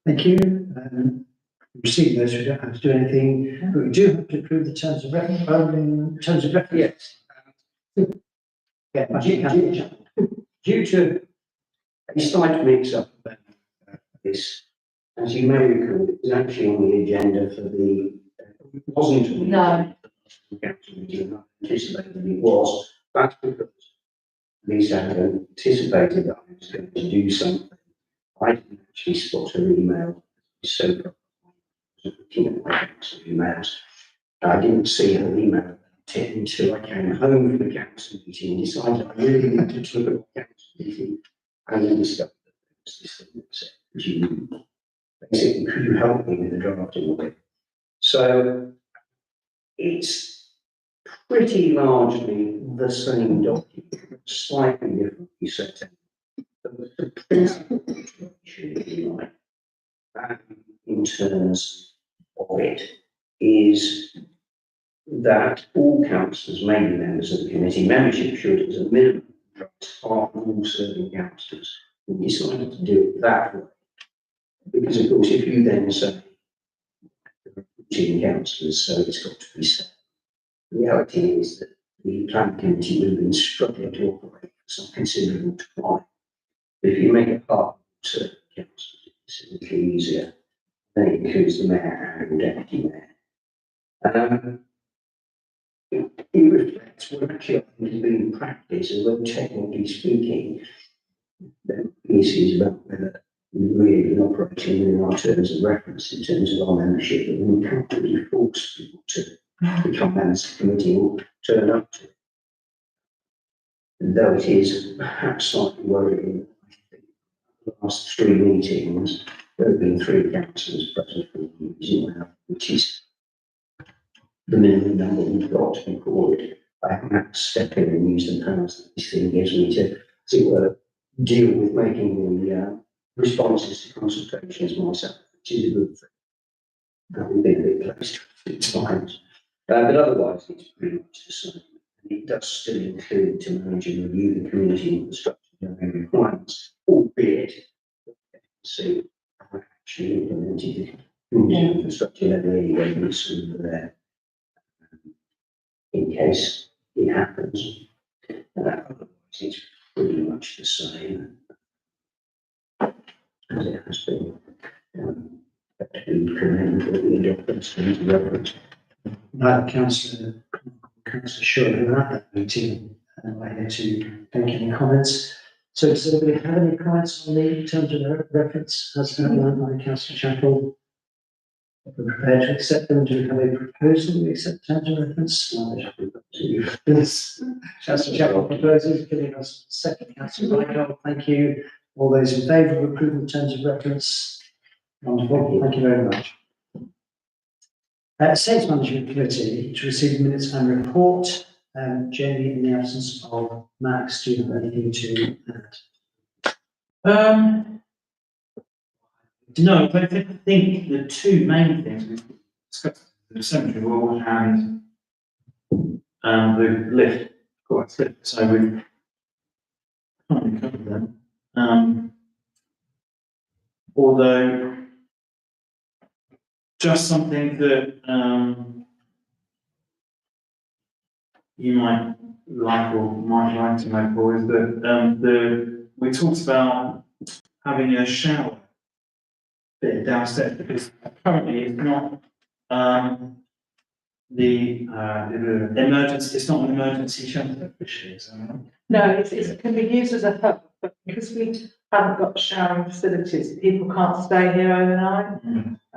S1: Thank you. Received those, we don't have to do anything, but we do have to approve the terms of reference.
S5: Yes. Yeah, due to a slight mix-up about this, as you may recall, it was actually on the agenda for the, it wasn't on the
S2: No.
S5: agenda for the council meeting, I anticipated it was, that's because Lisa had anticipated that I was going to do something. I didn't actually spot her email, so I was looking at my council emails. I didn't see her email until I came home from the council meeting and decided I really wanted to look at the council meeting and then discovered that there was this thing that said, could you help me with the drafting of it? So it's pretty largely the same document, slightly differently set out. But the principal situation, if you like, in terms of it, is that all councillors may be members of the committee. Membership should, as a minimum, comprise half of all serving councillors. We decided to do it that way. Because, of course, if you then say, councillors, so it's got to be said. The reality is that the planning committee would have been struggling to operate for some considerable time. If you make it part of certain councillors, it's significantly easier. Then it includes the mayor and deputy mayor. It reflects what actually I think has been in practice, although technically speaking, the issue is about whether we really been operating within our terms of reference in terms of our membership, and we can't really force people to become members of the committee or turn up to it. And though it is perhaps slightly worrying, I think the last 3 meetings, there have been 3 councillors present for the meeting, which is the minimum number we've got to be forward. I haven't had to step in and use the powers that this thing gives me to deal with making the responses to consultations myself, which is a good thing. We've been a bit close to it at times. But otherwise, it's pretty much the same. And it does still include to manage and review the community infrastructure and requirements, albeit see how actually implemented the community infrastructure level anyway, it's there. In case it happens. Otherwise, it's pretty much the same as it has been. We commend all the adopters and reference.
S1: Councillor Short, who had that meeting, I had to thank any comments. So does anybody have any comments on the terms of reference as outlined by Councillor Chapel? We're prepared to accept them. Do we have a proposal to accept terms of reference? Yes. Councillor Chapel proposes, giving us second. Councillor Michael, thank you. All those in favour of approving terms of reference? Wonderful, thank you very much. Sales Management Committee to receive minutes and report. Jamie, in the absence of Max, do you have anything to add?
S6: No, but I think the 2 main things we've discussed, the cemetery wall and the lift, so we've probably covered them. Although, just something that you might like or might like to know, Paul, is that we talked about having a shower bit downstairs, because currently it's not the emergency, it's not an emergency shelter officially, is that right?
S2: No, it can be used as a hub, but because we haven't got showering facilities, people can't stay here overnight.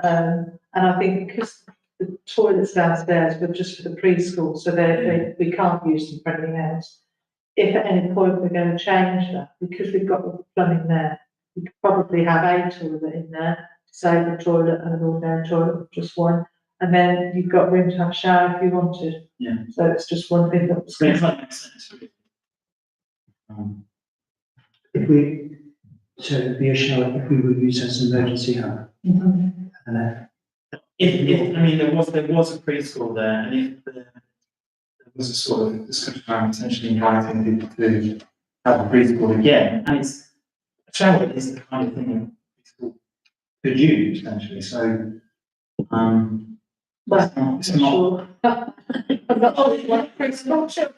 S2: And I think because the toilets downstairs were just for the preschool, so we can't use them for anything else. If at any point we're going to change that, because we've got the plumbing there, we could probably have a toilet in there, disabled toilet and an ordinary toilet, just one. And then you've got room to have a shower if you wanted.
S6: Yeah.
S2: So it's just one thing that was.
S6: That makes sense.
S1: If we So it'd be a shower if we would use it as an emergency hub.
S6: I mean, there was a preschool there, and if there was a sort of discussion around potentially inviting people to have a preschool again, and it's, a shower is the kind of thing that preschool could use, essentially, so,
S2: Well,
S6: it's not.
S2: sure. I'm not sure what preschool children.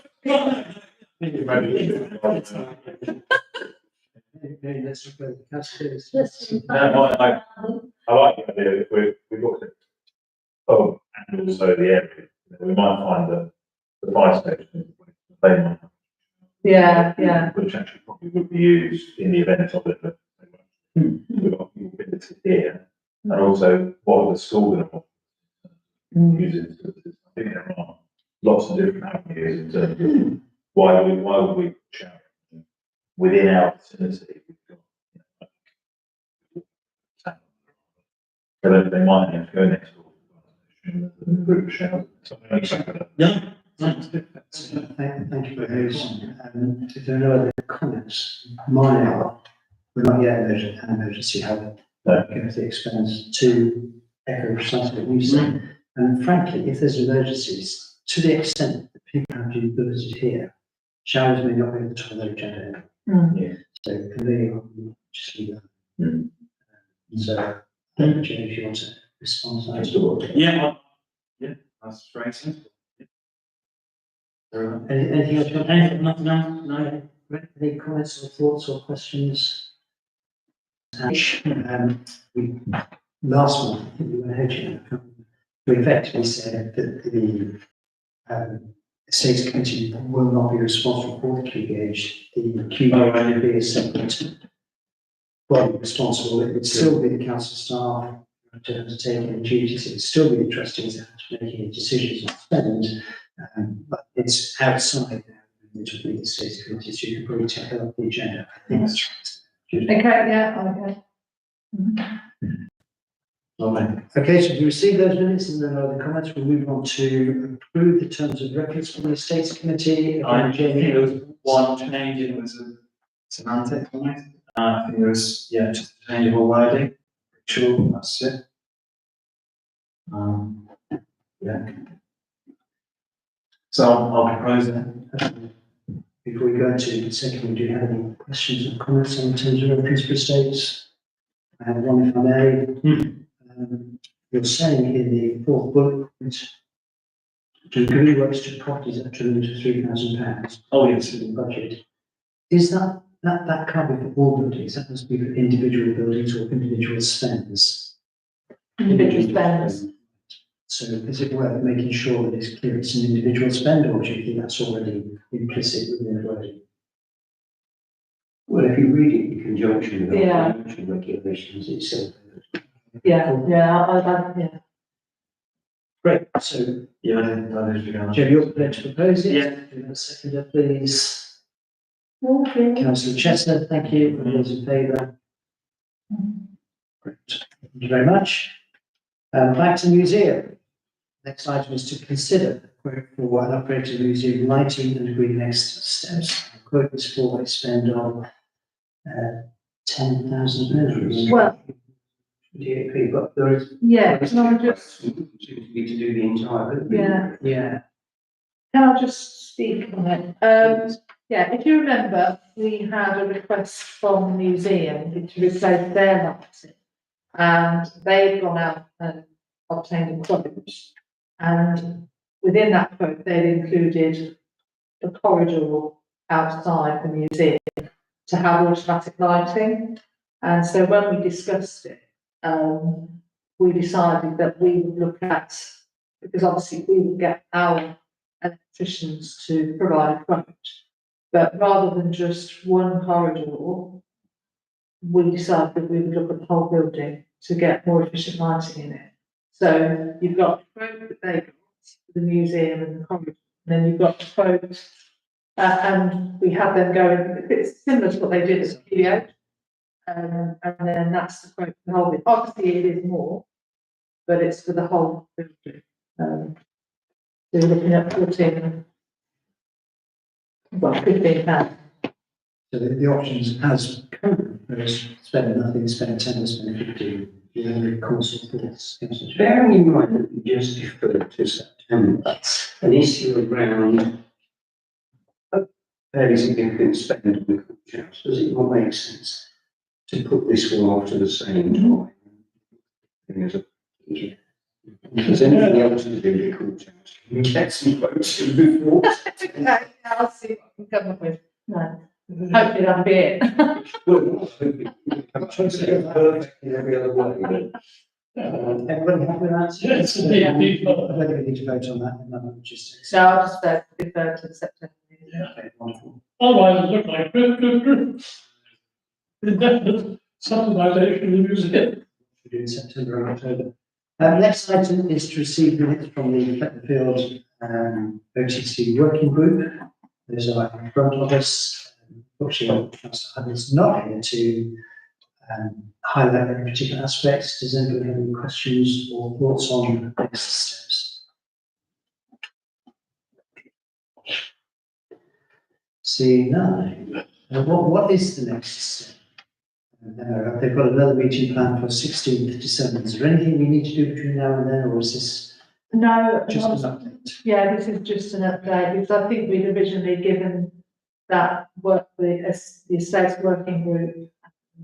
S1: Okay, let's refer the councillors.
S3: Yes.
S4: I like the idea if we look at, oh, and also the area, we might find that the fire station, they might,
S2: Yeah.
S4: which actually probably would be used in the event of it, but we've got mobility here, and also what are the school going to using services? I think there are lots of different avenues in terms of why would we shout within our vicinity? We've got, they might have to go next door to the group shout.
S6: Yeah.
S1: Thank you for those. If there are no other comments, mine are, we're not yet an emergency hub.
S4: No.
S1: Give the expense to echo precisely what you said. And frankly, if there's emergencies, to the extent that people have the ability to hear, showers may not be at the top of their agenda. So convening, just leave that. So, James, if you want to respond to that.
S6: Yeah, that's very sensible. Yeah.
S1: Anything else? John?
S6: Anything, nothing else? No?
S1: Any comments or thoughts or questions? We, last month, I think we were hedging, we effectively said that the Estates Committee will not be responsible for the QBH. The QBH will be a separate body responsible. It would still be the council staff to undertake any duties. It would still be the trustees making any decisions on spend, but it's outside now. It would be the Estates Committee, so you can probably take up the agenda. I think that's right.
S2: Okay, yeah, okay.
S1: Okay, so we received those minutes and then other comments. We'll move on to approve the terms of reference for the Estates Committee.
S6: I
S1: Again,
S6: think there was one change, it was a semantic comment. I think there was, just a change of a wording. Sure, that's it. Yeah. So I'll propose it.
S1: Before we go into the second, do you have any questions or comments on terms of reference for estates? I have one if I may. You're saying in the fourth bullet point, to agree works to properties up to a limit of £3,000
S6: Oh, yes.
S1: in the budget. Is that covered for all buildings? That must be for individual buildings or individual spends?
S2: Individual spends.
S1: So is it worth making sure that it's clear it's an individual spend, or do you think that's already implicit within the wording?
S5: Well, if you read it in conjunction with
S2: Yeah.
S5: our financial regulations itself.
S2: Yeah.
S1: Great, so,
S6: Yeah, I didn't forget.
S1: Joe, you're prepared to propose it?
S6: Yeah.
S1: Do you have a seconder, please?
S3: Okay.
S1: Councillor Chester, thank you. All those in favour? Great, thank you very much. Back to museum. Next item is to consider quote for an upgrade to the museum lighting and agree next steps. The quote is for a spend of £10,000.
S2: Well,
S5: DAP, but there is.
S2: yeah, can I just,
S5: To do the entire. building.
S2: yeah,
S1: Yeah.
S2: can I just speak on it? Yeah, if you remember, we had a request from the museum to replace their lighting. And they've gone out and obtained a quote. And within that quote, they've included the corridor outside the museum to have automatic lighting. And so when we discussed it, we decided that we would look at, because obviously we would get our electricians to provide a quote, but rather than just one corridor, we decided that we would look at the whole building to get more efficient lighting in it. So you've got the quote that they got for the museum and the corridor, and then you've got the quote, and we have them going, it's similar to what they did at Studio. And then that's the quote for the whole bit. Obviously it is more, but it's for the whole building. So we're looking at 15 pounds.
S1: So the options as currently Whereas spend nothing, spend 10, spend 15, you know, the course of this. Councillor Chair.
S5: Bearing in mind that we just deferred to September, an issue around a fairly significant spend on the culture house, does it not make sense to put this one off to the same time? There's a- If there's anything else to do with the culture house, can we get some votes in before?
S2: Okay, I'll see what I can come up with. No, hopefully that'll be it.
S5: Well, I'm trying to say perfect in every other way, but,
S1: Everybody happy with that?
S7: Yes,
S1: I
S7: indeed.
S1: don't think we need to vote on that, in that logistics.
S2: So I'll just defer to the September meeting.
S1: Okay, wonderful.
S7: Otherwise, it looked like indefinite subsidization of the museum.
S1: We do in September and October. Next item is to receive minutes from the Fletcherfield OTC working group. Those are in front of us. Unfortunately, Councillor Hudd is not here to highlight any particular aspects. Does anybody have any questions or thoughts on next steps? See none. What is the next step? They've got another meeting planned for 16th December. Is there anything we need to do between now and then, or is this
S2: No,
S1: just an update?
S2: yeah, this is just an update, because I think we'd originally given that work, the estates working group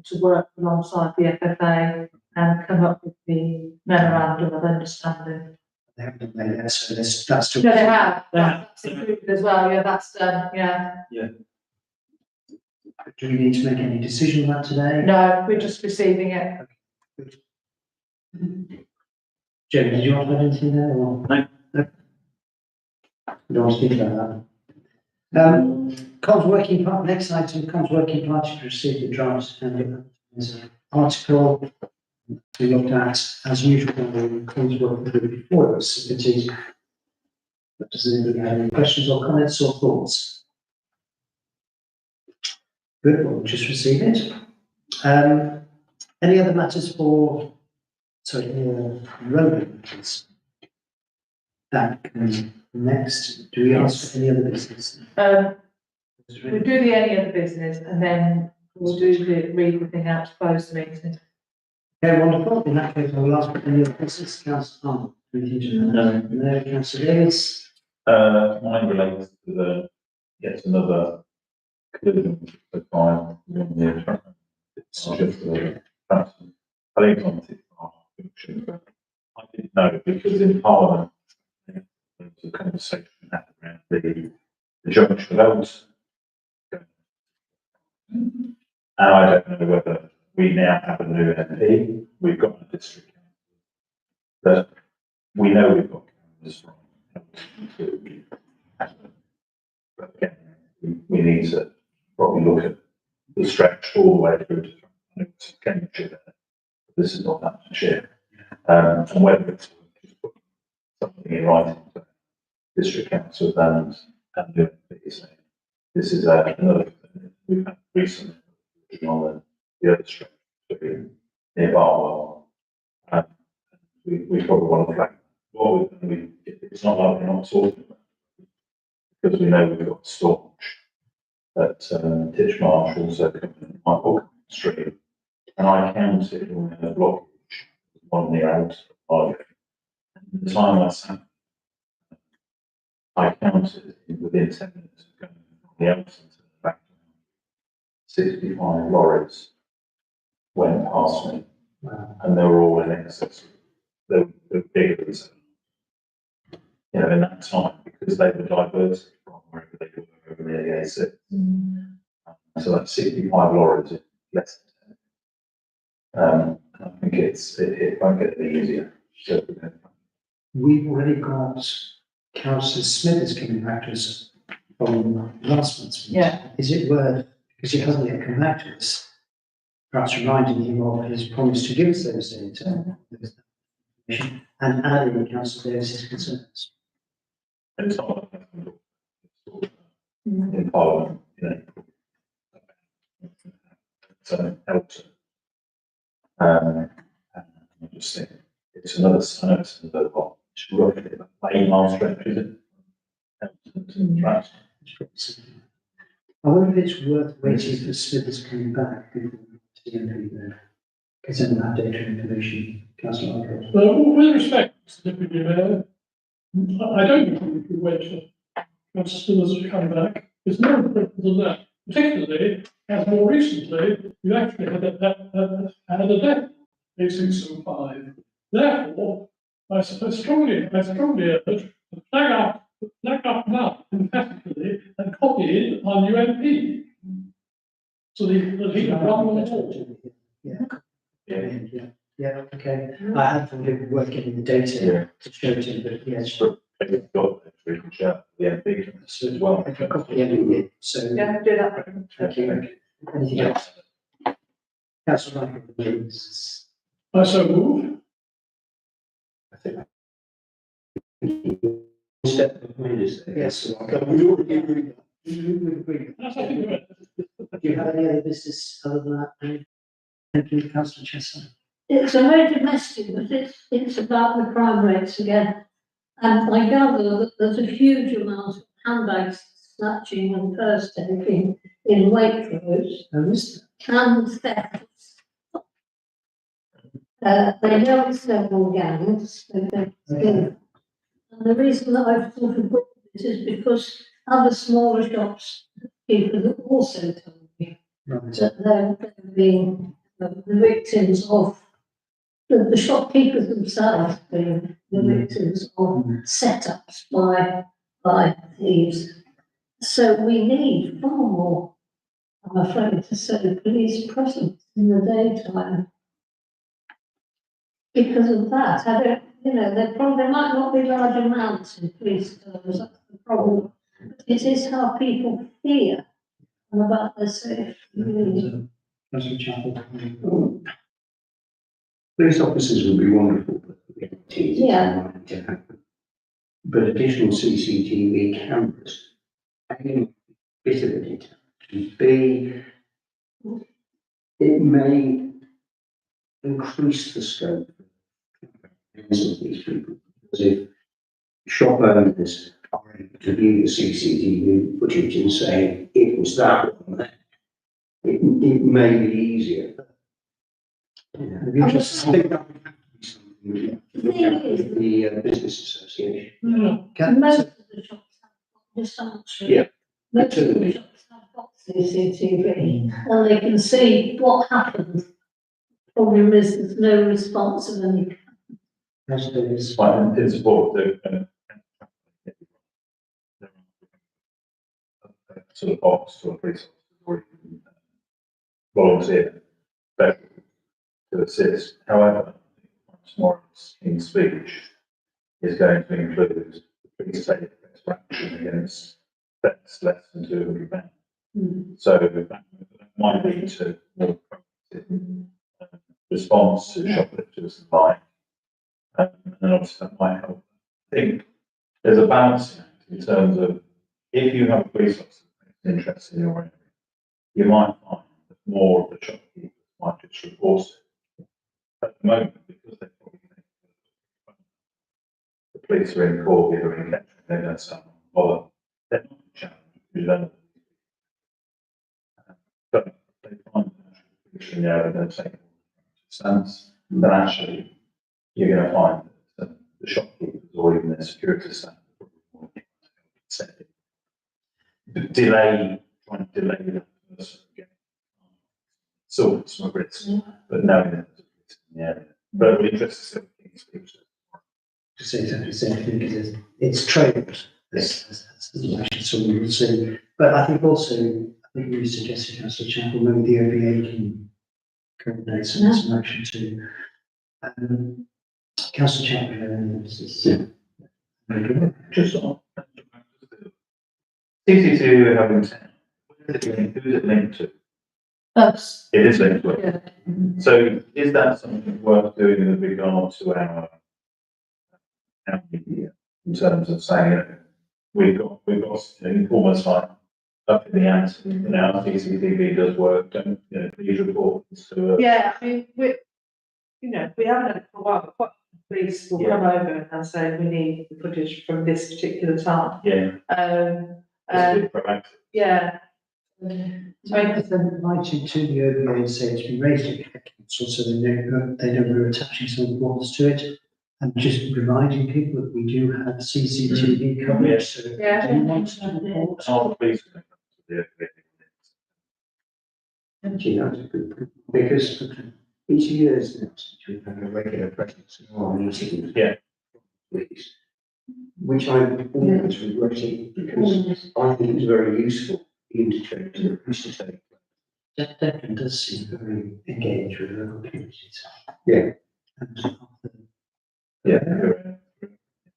S2: to work alongside the FFA and come up with the memorandum of understanding.
S1: They haven't made that, so that's still.
S2: No, they have,
S6: Yeah.
S2: that's included as well, yeah, that's done, yeah.
S1: Do we need to make any decision on that today?
S2: No, we're just receiving it.
S1: Jamie, did you want to add anything there or?
S6: No.
S1: No. We don't want to speak about that. Comms working part, next item, comms working party to receive the draft and there's an article we looked at as usual when the comms working group before it was submitted. But does anybody have any questions or comments or thoughts? Good, we'll just receive it. Any other matters for, sorry, road matters? That next, do we ask for any other business?
S2: We'll do the any other business and then we'll read the thing out to close the meeting.
S1: Okay, wonderful. In that case, I will ask for any other business. Councillor, anything to add? No, Councillor Davis.
S4: Mine relates to the, yet another collision of fire in the truck. It's just a, I think it's on the I didn't know because in Parliament, there was a conversation around the junction of Elton. And I don't know whether we now have a new MP, we've got a district council. But we know we've got cameras from Elton to, but again, we need to probably look at the stretch all the way through to Cambridgeshire. This is not that much here. And whether it's just put something in writing to district council and the MP saying this is another thing we've had recently on the other stretch near Barwell. We probably want to flag what it's not like we're not talking about it, because we know we've got storage at Titchmarsh, also coming Michael Street, and I counted on a blockage on the outside. The time I sat, I counted within 10 minutes of going from the Elton to the back. 65 lorries went past me, and they were all in excess. They were bigger than 7. You know, in that time, because they were diverted from wherever they were over near the A6. So that's 65 lorries in less than 10. I think it won't get any easier. So,
S1: We've already got Councillor Smithers coming back to us from last month's meeting.
S2: Yeah.
S1: Is it worth, because he hasn't yet come back to us, perhaps reminding him of his promise to give us those data and adding Councillor Davis's concerns?
S4: it's not like in Parliament, you know. So Elton. I just think it's another what, it's roughly about 8 mile stretch, is it? Elton to Draxton.
S1: I wonder if it's worth waiting for Smithers coming back before we to the MP there. Concerning that data information, councillor Hargrove.
S7: Well, with respect, Mr Deputy Mayor, I don't think we wait for councillors to come back. It's more important than that, particularly as more recently, you actually had a death, 8605. Therefore, I strongly urge to flag up now emphatically and copy it on UMP. So that he can run on all.
S1: Yeah, okay. I had thought it would work in the data to show it in, but yes.
S4: It's got, we can share the MP as well.
S1: I can copy it, so.
S2: Yeah, do that.
S1: Thank you. Anything else? Councillor Hargrove, please.
S7: I so move.
S5: I think. Step behind us there.
S1: Yes.
S5: We already agreed that.
S1: We agree.
S7: That's I think right.
S1: Do you have any other business other than that? Thank you, councillor Chester.
S3: It's a very domestic, but it's about the crime rates again. And I gather that there's a huge amount of handbags snatching and purse taking in Waitrose and thefts. They know it's several gangs. And the reason that I've thought of this is because other smaller shops, people have also told me
S1: Right.
S3: that they're being the victims of the shopkeepers themselves being the victims of setups by thieves. So we need far more, I'm afraid to say, police presence in the daytime. Because of that, I don't, there probably might not be large amounts in police terms, that's the problem. But it is how people fear and about their safety.
S1: Councillor Chapel.
S5: Police officers would be wonderful, but
S3: Yeah.
S5: But additional CCTV cameras, A, bit of a deterrent, B, it may increase the scope of these people. Because if shop owners are able to view the CCTV footage and say it was that one there, it may be easier.
S1: It'd be interesting.
S5: I think that would have to be something we have to look at with the business association.
S3: Most of the shops have just actually.
S5: Yeah.
S3: Most of the shops have got CCTV and they can see what happened. Problem is there's no response of any.
S1: Councillor Davis.
S4: It's fine, in support the sort of box to a police officer or even volunteer better to assist. However, once more in speech is going to include the police take action against thefts less than £200. So that might lead to more proactive response to shoplifters and like. And obviously that might help. I think there's a balancing act in terms of if you have a police officer that's interested in your area, you might find that more of the shopkeepers might just report it. At the moment, because they probably think the police are in Corby or in Kettering, they don't sound bother. They're not challenged, you don't. But they find that in the area, they're taking stance, then actually you're going to find that the shopkeepers or even their security staff trying to delay the person getting so some risk, but knowing that there's a risk in the area. But it'll be interesting to see what things
S1: To say exactly the same thing, because it's trailed. As someone would say. But I think also, I think you suggested, Councillor Chapel, maybe the OBA can coordinate some action too. Councillor Chapel,
S4: just on CCTV having 10. Who is it linked to?
S2: Us,
S4: It is linked to it.
S2: yeah.
S4: So is that something worth doing with regard to our media in terms of saying, we've got almost like up in the ante, now CCTV does work, don't, please report this to us.
S2: Yeah, I mean, we haven't done it for a while, but quite the police will come over and say, we need the footage from this particular time.
S4: Yeah, it's a bit proactive.
S2: Yeah,
S1: Take them writing to the OBA and say it's been raised at council, so they know we're attaching some importance to it. And just reminding people that we do have CCTV coverage, so if
S2: Yeah.
S1: you want to report.
S4: Oh, please. Yeah.
S5: Actually, that's a good point, because each year's now, since we've had a regular presence in our meetings.
S4: Yeah.
S5: Which I'm always regretting, because I think it's very useful, the interchange that used to take.
S1: Declan does seem very engaged with local communities.
S5: Yeah.
S1: And
S4: Yeah.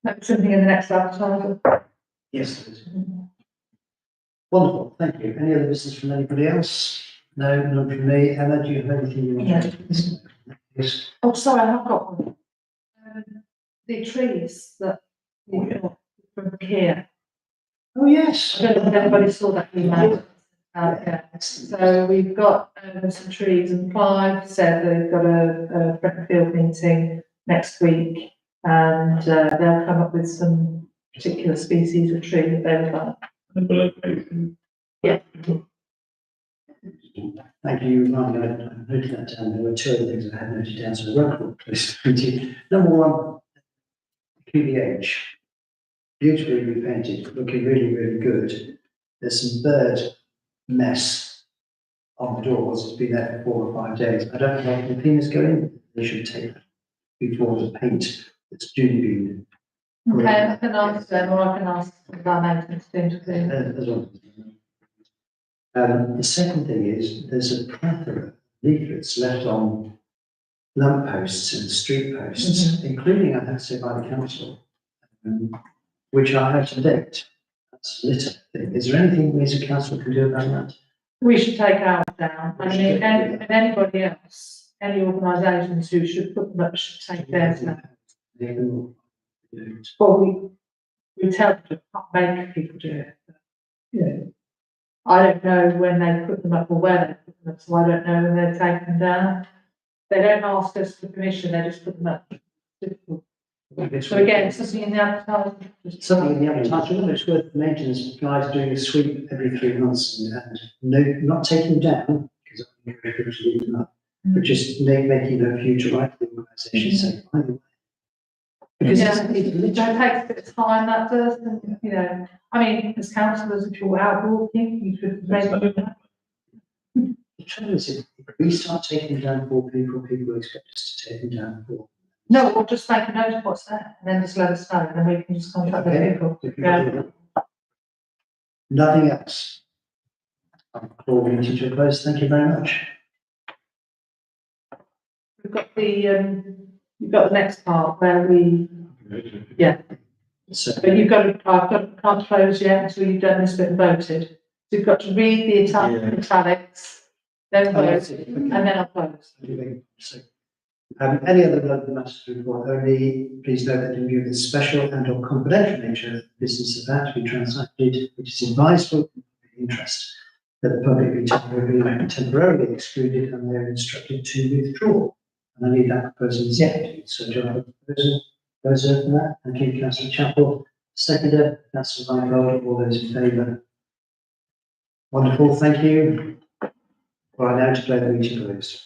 S2: That's something in the next advertising.
S1: yes, it is. Wonderful, thank you. Any other business from anybody else? No, none from me. Emma, do you have anything you want to? Yes.
S2: Oh, sorry, I've got one. The trees that we got from here.
S1: Oh, yes.
S2: I don't know if anybody saw that email. Yeah. So we've got some trees, and Clive said they've got a Breckenfield meeting next week, and they'll come up with some particular species of tree that they would like. Yeah.
S1: Thank you, Ryan. I noted that down. There were two other things I had noted down, so I won't please. Number one, QBH. Beautifully repainted, looking really, really good. There's some bird mess on the doors. It's been there for 4 or 5 days. I don't know if the cleaners go in. They should take that before the paint that's duly been.
S2: Okay, I can ask them, or I can ask our maintenance team to clean.
S1: As well. The second thing is there's a plethora of leaflets left on lampposts and street posts, including, I have to say, by the council, which are out of date. That's litter. Is there anything we as a council can do about that?
S2: We should take ours down. I mean, and anybody else, any organisations who should put them up should take theirs down. Well, we tell them to make people do it.
S1: Yeah.
S2: I don't know when they put them up or where they put them up, so I don't know when they're taken down. They don't ask us for permission, they just put them up. So again, something in the advertising.
S1: Something in the advertisement, it's worth maintenance guys doing a sweep every 3 months and no, not taking them down, because I think we're to leave them up, but just making a few to write to the organisation saying, by the way. Because
S2: Yeah,
S1: it's literally.
S2: that takes a bit of time, that does, and, you know, I mean, as councillors, if you're out walking, you should maybe.
S1: The trouble is, if we start taking them down for people, people expect us to take them down for.
S2: No, we'll just make a note of what's there, and then just let us know, and then we can just contact the
S1: Okay.
S2: people.
S1: If you
S2: Yeah.
S1: do that. Nothing else. I'll call the meeting to a close. Thank you very much.
S2: We've got you've got the next part where we,
S1: So,
S2: but can't close yet until you've done this bit and voted. So you've got to read the italics, then vote, and then I'll close.
S1: so, any other relevant matters to report only, please note that in view of the special and or confidential nature of the business about to be transacted, which is advisable in the interest that the public be temporarily excluded and they're instructed to withdraw. And I need that proposal executed. So do I have a proposal? Proposer for that? Thank you, Councillor Chapel. Seconder, Councillor Reingold, all those in favour? Wonderful, thank you. Well, I now declare the meeting closed.